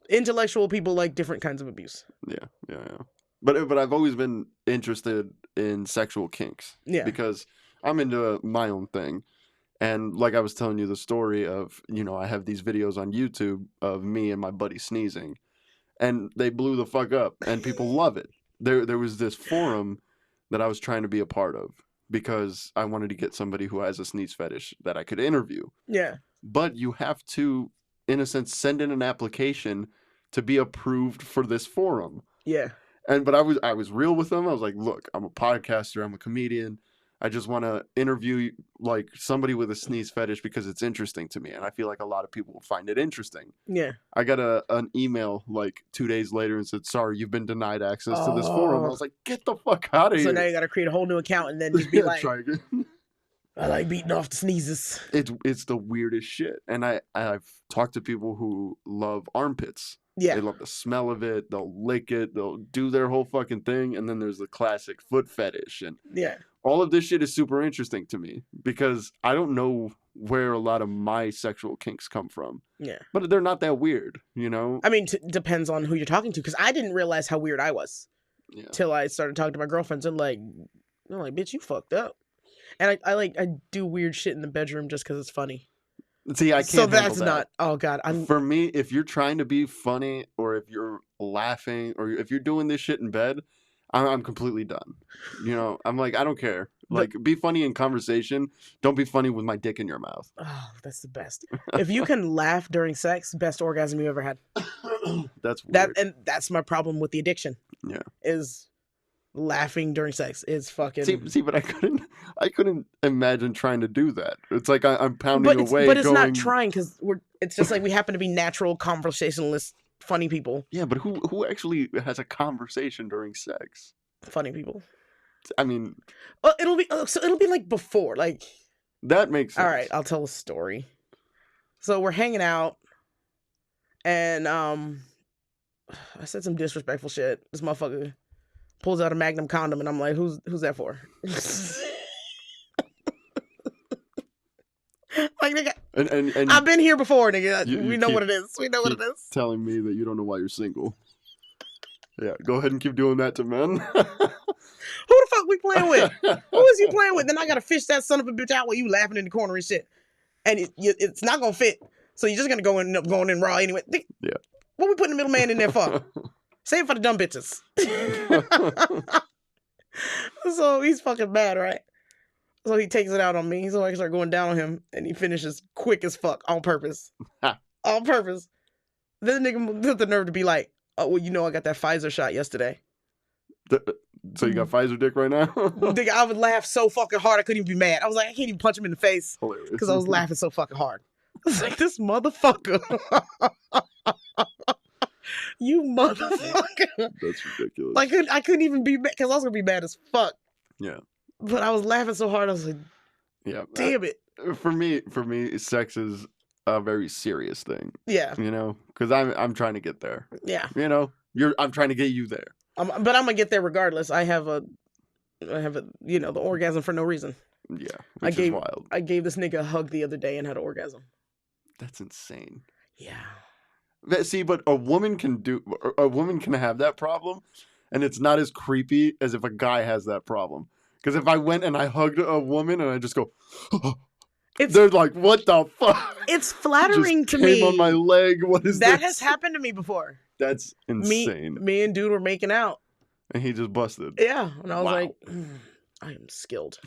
Intellectual people like different kinds of abuse. Yeah. But I've always been interested in sexual kinks. Yeah. Because I'm into my own thing. And like I was telling you the story of, I have these videos on YouTube of me and my buddy sneezing. And they blew the fuck up. And people love it. There was this forum that I was trying to be a part of. Because I wanted to get somebody who has a sneeze fetish that I could interview. Yeah. But you have to, in a sense, send in an application to be approved for this forum. Yeah. But I was real with them. I was like, look, I'm a podcaster. I'm a comedian. I just want to interview like somebody with a sneeze fetish because it's interesting to me. And I feel like a lot of people will find it interesting. Yeah. I got an email like 2 days later and said, sorry, you've been denied access to this forum. I was like, get the fuck out of here. So now you got to create a whole new account and then just be like, try again. I like beating off the sneezes. It's the weirdest shit. And I've talked to people who love armpits. Yeah. They love the smell of it. They'll lick it. They'll do their whole fucking thing. And then there's the classic foot fetish. And yeah. All of this shit is super interesting to me because I don't know where a lot of my sexual kinks come from. Yeah. But they're not that weird, I mean, depends on who you're talking to because I didn't realize how weird I was. Yeah. Till I started talking to my girlfriends and I'm like, bitch, you fucked up. And I do weird shit in the bedroom just because it's funny. See, I can't. So that's not. Oh God, For me, if you're trying to be funny, or if you're laughing, or if you're doing this shit in bed, I'm completely done. I'm like, I don't care. Like, be funny in conversation. Don't be funny with my dick in your mouth. Oh, that's the best. If you can laugh during sex, best orgasm you ever had. That's weird. And that's my problem with the addiction. Yeah. Is laughing during sex is fucking. See, but I couldn't imagine trying to do that. It's like I'm pounding away. But it's going, not trying because it's just like we happen to be natural conversationalist, funny people. Yeah, but who actually has a conversation during sex? Funny people. I mean, It'll be like before, like that makes sense. All right, I'll tell a story. So we're hanging out, and I said some disrespectful shit. This motherfucker pulls out a Magnum condom, and I'm like, "Who's that for?" Like, nigga, and I've been here before, nigga. You we know what it is. We know what it is. Telling me that you don't know why you're single. Yeah, go ahead and keep doing that to men. Who the fuck we playing with? Who is you playing with? Then I gotta fish that son of a bitch out while you laughing in the corner and shit. And it's not gonna fit. So you're just gonna end up going in raw anyway. Yeah. What we putting the middleman in there for? Save it for the dumb bitches. So he's fucking mad, right? So he takes it out on me. So I start going down on him, and he finishes quick as fuck on purpose. On purpose. Then the nigga took the nerve to be like, "Oh, well, you know I got that Pfizer shot yesterday." So you got Pfizer dick right now? Nigga, I would laugh so fucking hard I couldn't even be mad. I was like, I can't even punch him in the face because I was laughing so fucking hard. I was like, this motherfucker. You motherfucker. That's ridiculous. Like, I couldn't even be mad because I was gonna be mad as fuck. Yeah. But I was laughing so hard I was like, yeah, damn it. For me, sex is a very serious thing. Yeah. You know, because I'm trying to get there. Yeah. You know, I'm trying to get you there. But I'm gonna get there regardless. I have a the orgasm for no reason. Yeah, which is wild. I gave this nigga a hug the other day and had an orgasm. That's insane. Yeah. See, but a woman can have that problem, and it's not as creepy as if a guy has that problem. Because if I went and I hugged a woman and I just go, they're like, "What the fuck?" It's flattering to came me. on my leg. What is that? This? Has happened to me before. That's insane. Me and dude were making out, and he just busted. Yeah, and I was like, I am skilled.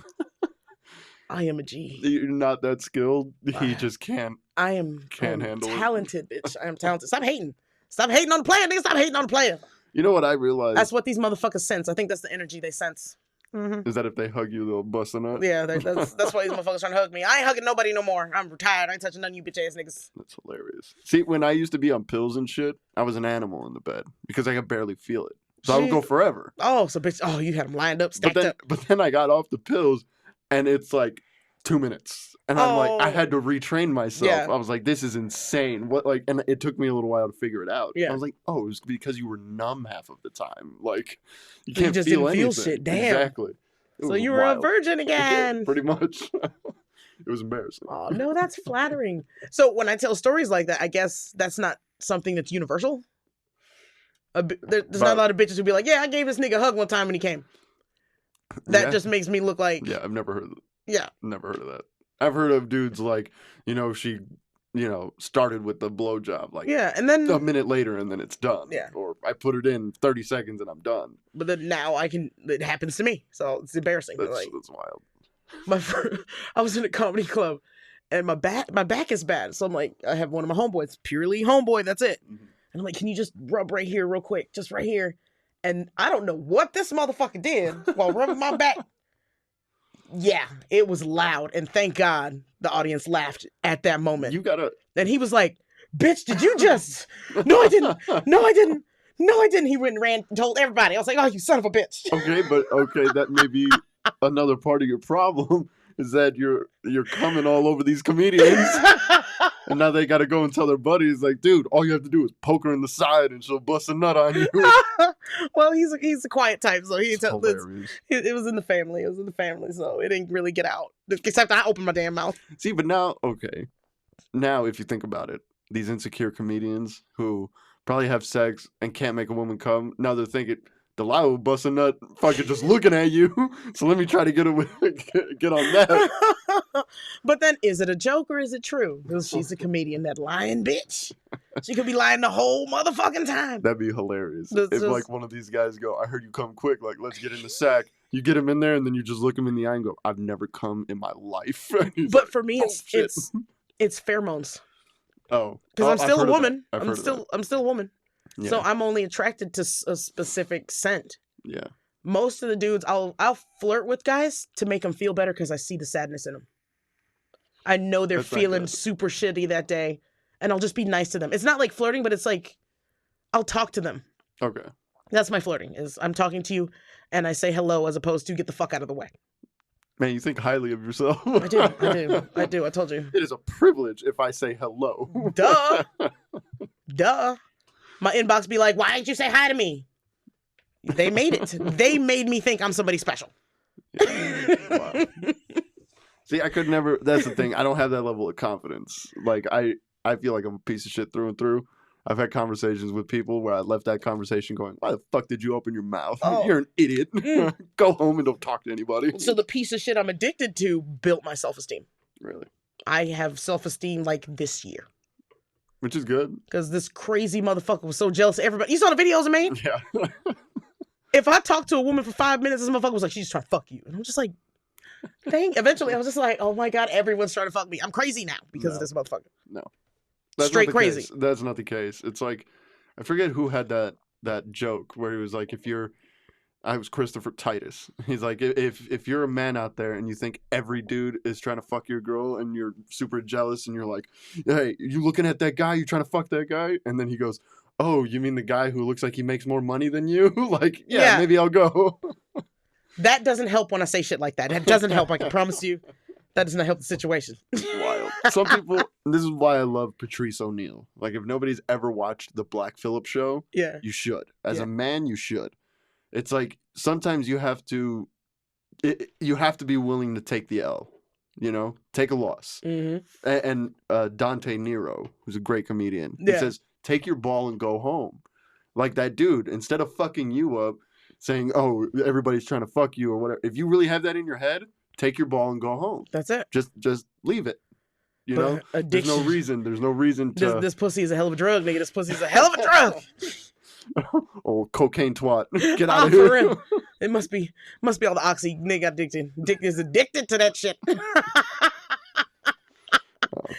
I am a G. You're not that skilled. He just can't. I am handle talented, bitch. I am talented. Stop hating. Stop hating on the player, nigga. Stop hating on the player. You know what I realized? That's what these motherfuckers sense. I think that's the energy they sense. Mm-hmm. Is that if they hug you, they'll bust a nut? Yeah, that's why these motherfuckers trying to hug me. I ain't hugging nobody no more. I'm retired. I ain't touching none of you bitch ass niggas. That's hilarious. See, when I used to be on pills and shit, I was an animal in the bed because I could barely feel it. So I would go forever. Oh, so bitch, you had them lined up, stacked up. But then I got off the pills, and it's like 2 minutes. And I'm like, I had to retrain myself. Yeah. I was like, this is insane. And it took me a little while to figure it out. Yeah. I was like, it was because you were numb half of the time. Like, you can't just didn't anything. feel shit. Damn. Exactly. So you were wild. A virgin again. Pretty much. It was embarrassing. Oh, no, that's flattering. So when I tell stories like that, I guess that's not something that's universal. There's not a lot of bitches who be like, yeah, I gave this nigga a hug one time when he came. That just makes me look like... Yeah, I've never heard of that. Yeah. Never heard of that. I've heard of dudes like, she, started with the blowjob like and then a minute later and then it's done. Yeah. Or I put it in 30 seconds and I'm done. But then now it happens to me. So it's embarrassing. That's wild. I was in a comedy club and my back is bad. So I'm like, I have one of my homeboys, purely homeboy, that's it. Mm-hmm. And I'm like, can you just rub right here real quick? Just right here. And I don't know what this motherfucker did while rubbing my back. Yeah, it was loud. And thank God the audience laughed at that moment. And he was like, bitch, did you just... No, I didn't. No, I didn't. No, I didn't. He went and ran and told everybody. I was like, oh, you son of a bitch. Okay, that may be another part of your problem is that you're coming all over these comedians. And now they got to go and tell their buddies, like, dude, all you have to do is poke her in the side and she'll bust a nut on you. Well, he's a quiet type, so he told this. It was in the family. So it didn't really get out. Except I opened my damn mouth. See, but now if you think about it, these insecure comedians who probably have sex and can't make a woman come, now they're thinking, Delilah will bust a nut fucking just looking at you. So let me try to get on that. But then, is it a joke or is it true? Because she's a comedian, that lying bitch. She could be lying the whole motherfucking time. That'd be hilarious. If like one of these guys go, I heard you come quick, like let's get in the sack. You get him in there and then you just look him in the eye and go, I've never come in my life. But for me, it's pheromones. Oh. Because I'm still a woman. I'm still a woman. Yeah. So I'm only attracted to a specific scent. Yeah. Most of the dudes, I'll flirt with guys to make them feel better because I see the sadness in them. I know they're That's not feeling good. super shitty that day, and I'll just be nice to them. It's not like flirting, but it's like I'll talk to them. Okay. That's my flirting. Is I'm talking to you, and I say hello as opposed to get the fuck out of the way. Man, you think highly of yourself. I do. I told you. It is a privilege if I say hello. Duh. Duh. My inbox be like, why didn't you say hi to me? They made it. They made me think I'm somebody special. Wow. See, I could never. That's the thing. I don't have that level of confidence. Like I feel like I'm a piece of shit through and through. I've had conversations with people where I left that conversation going, "Why the fuck did you open your mouth? Oh. You're an idiot. Go home and don't talk to anybody." So the piece of shit I'm addicted to built my self-esteem. Really? I have self-esteem like this year. Which is good. Because this crazy motherfucker was so jealous of everybody. You saw the videos I made? Yeah. If I talked to a woman for 5 minutes, this motherfucker was like, she's trying to fuck you. And I'm just like, dang. Eventually, I was just like, oh my God, everyone's trying to fuck me. I'm crazy now because of this motherfucker. No. That's Straight not the crazy. Case. That's not the case. It's like, I forget who had that joke where he was like, I was Christopher Titus. He's like, if you're a man out there and you think every dude is trying to fuck your girl and you're super jealous and you're like, hey, you looking at that guy? You trying to fuck that guy? And then he goes, oh, you mean the guy who looks like he makes more money than you? Like, yeah, maybe I'll go. That doesn't help when I say shit like that. That doesn't help. I can promise you. That does not help the situation. It's wild. Some people, this is why I love Patrice O'Neal. Like, if nobody's ever watched the Black Phillip show, yeah, you should. As a man, you should. It's like sometimes you have to be willing to take the L, take a loss. Mm-hmm. And Dante Nero, who's a great comedian, he says, take your ball and go home. Like that dude, instead of fucking you up, saying, oh, everybody's trying to fuck you or whatever. If you really have that in your head, take your ball and go home. That's it. Just leave it. Addiction. There's no reason to. This pussy is a hell of a drug, nigga. This pussy is a hell of a drug. Oh, cocaine twat. Get out of here. For real. It must be all the oxy nigga addicted. Dick is addicted to that shit. Oh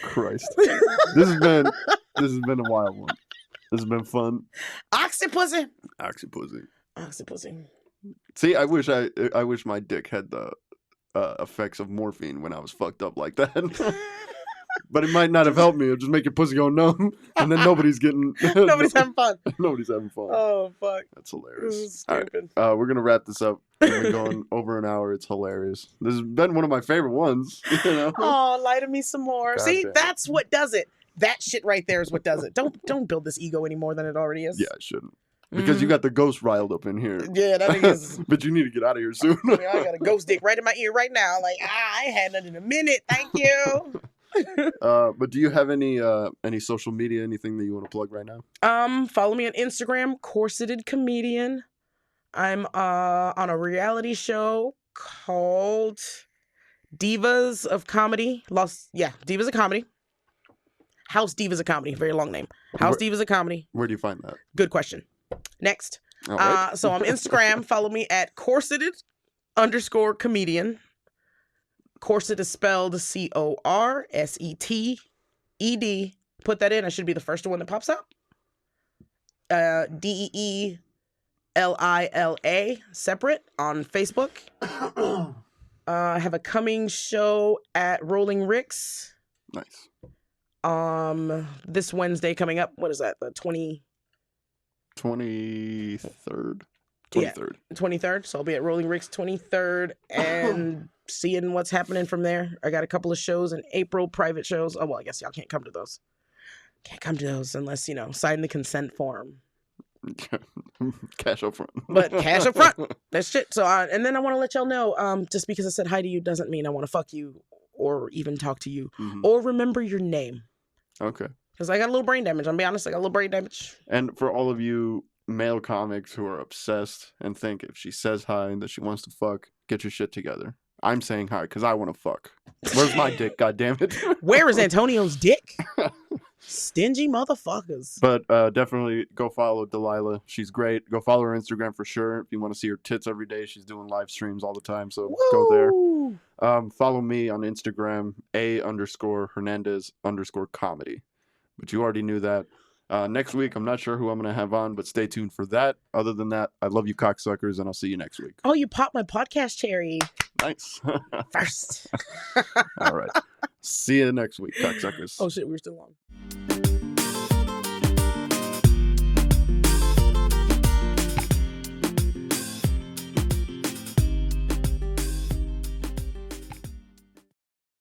Christ. This has been a wild one. This has been fun. Oxypussy. Oxypussy. See, I wish my dick had the effects of morphine when I was fucked up like that. But it might not have helped me. It'll just make your pussy go numb, and then nobody's having fun. Nobody's having fun. Oh fuck, that's hilarious. Stupid. All right, we're gonna wrap this up. We've been going over an hour. It's hilarious. This has been one of my favorite ones. Oh, lie to me some more. God See, damn. that's what does it. That shit right there is what does it. Don't build this ego any more than it already is. Yeah, I shouldn't. Because you got the ghost riled up in here. Yeah, that is. But you need to get out of here soon. I got a ghost dick right in my ear right now. Like, I ain't had nothing in a minute. Thank you. But do you have any social media, anything that you want to plug right now? Follow me on Instagram, Corseted Comedian. I'm on a reality show called Divas of Comedy. Divas of Comedy. House Divas of Comedy. Very long name. House Divas of Comedy. Where do you find that? Good question. Next. All right. So on Instagram, follow me at Corseted_comedian. Corset is spelled Corseted. Put that in. I should be the first one that pops up. Deelila, separate on Facebook. I have a coming show at Rolling Ricks. Nice. This Wednesday coming up. What is that? The 23rd. 23rd. So I'll be at Rolling Ricks 23rd and seeing what's happening from there. I got a couple of shows in April, private shows. Oh, well, I guess y'all can't come to those. Can't come to those unless, sign the consent form. Cash up front. But cash up front. That's shit. So, and then I want to let y'all know, just because I said hi to you doesn't mean I want to fuck you or even talk to you or remember your name. Okay. Because I got a little brain damage. I'm gonna be honest, I got a little brain damage. And for all of you male comics who are obsessed and think if she says hi and that she wants to fuck, get your shit together. I'm saying hi because I want to fuck. Where's my dick, goddammit? Where is Antonio's dick? Stingy motherfuckers. But definitely go follow Dee Lila. She's great. Go follow her Instagram for sure. If you want to see her tits every day, she's doing live streams all the time. So go there. Follow me on Instagram, _Hernandez_comedy. But you already knew that. Next week, I'm not sure who I'm going to have on, but stay tuned for that. Other than that, I love you cocksuckers, and I'll see you next week. Oh, you popped my podcast cherry. Nice. First. All right. See you next week, cocksuckers. Oh, shit, we're still on.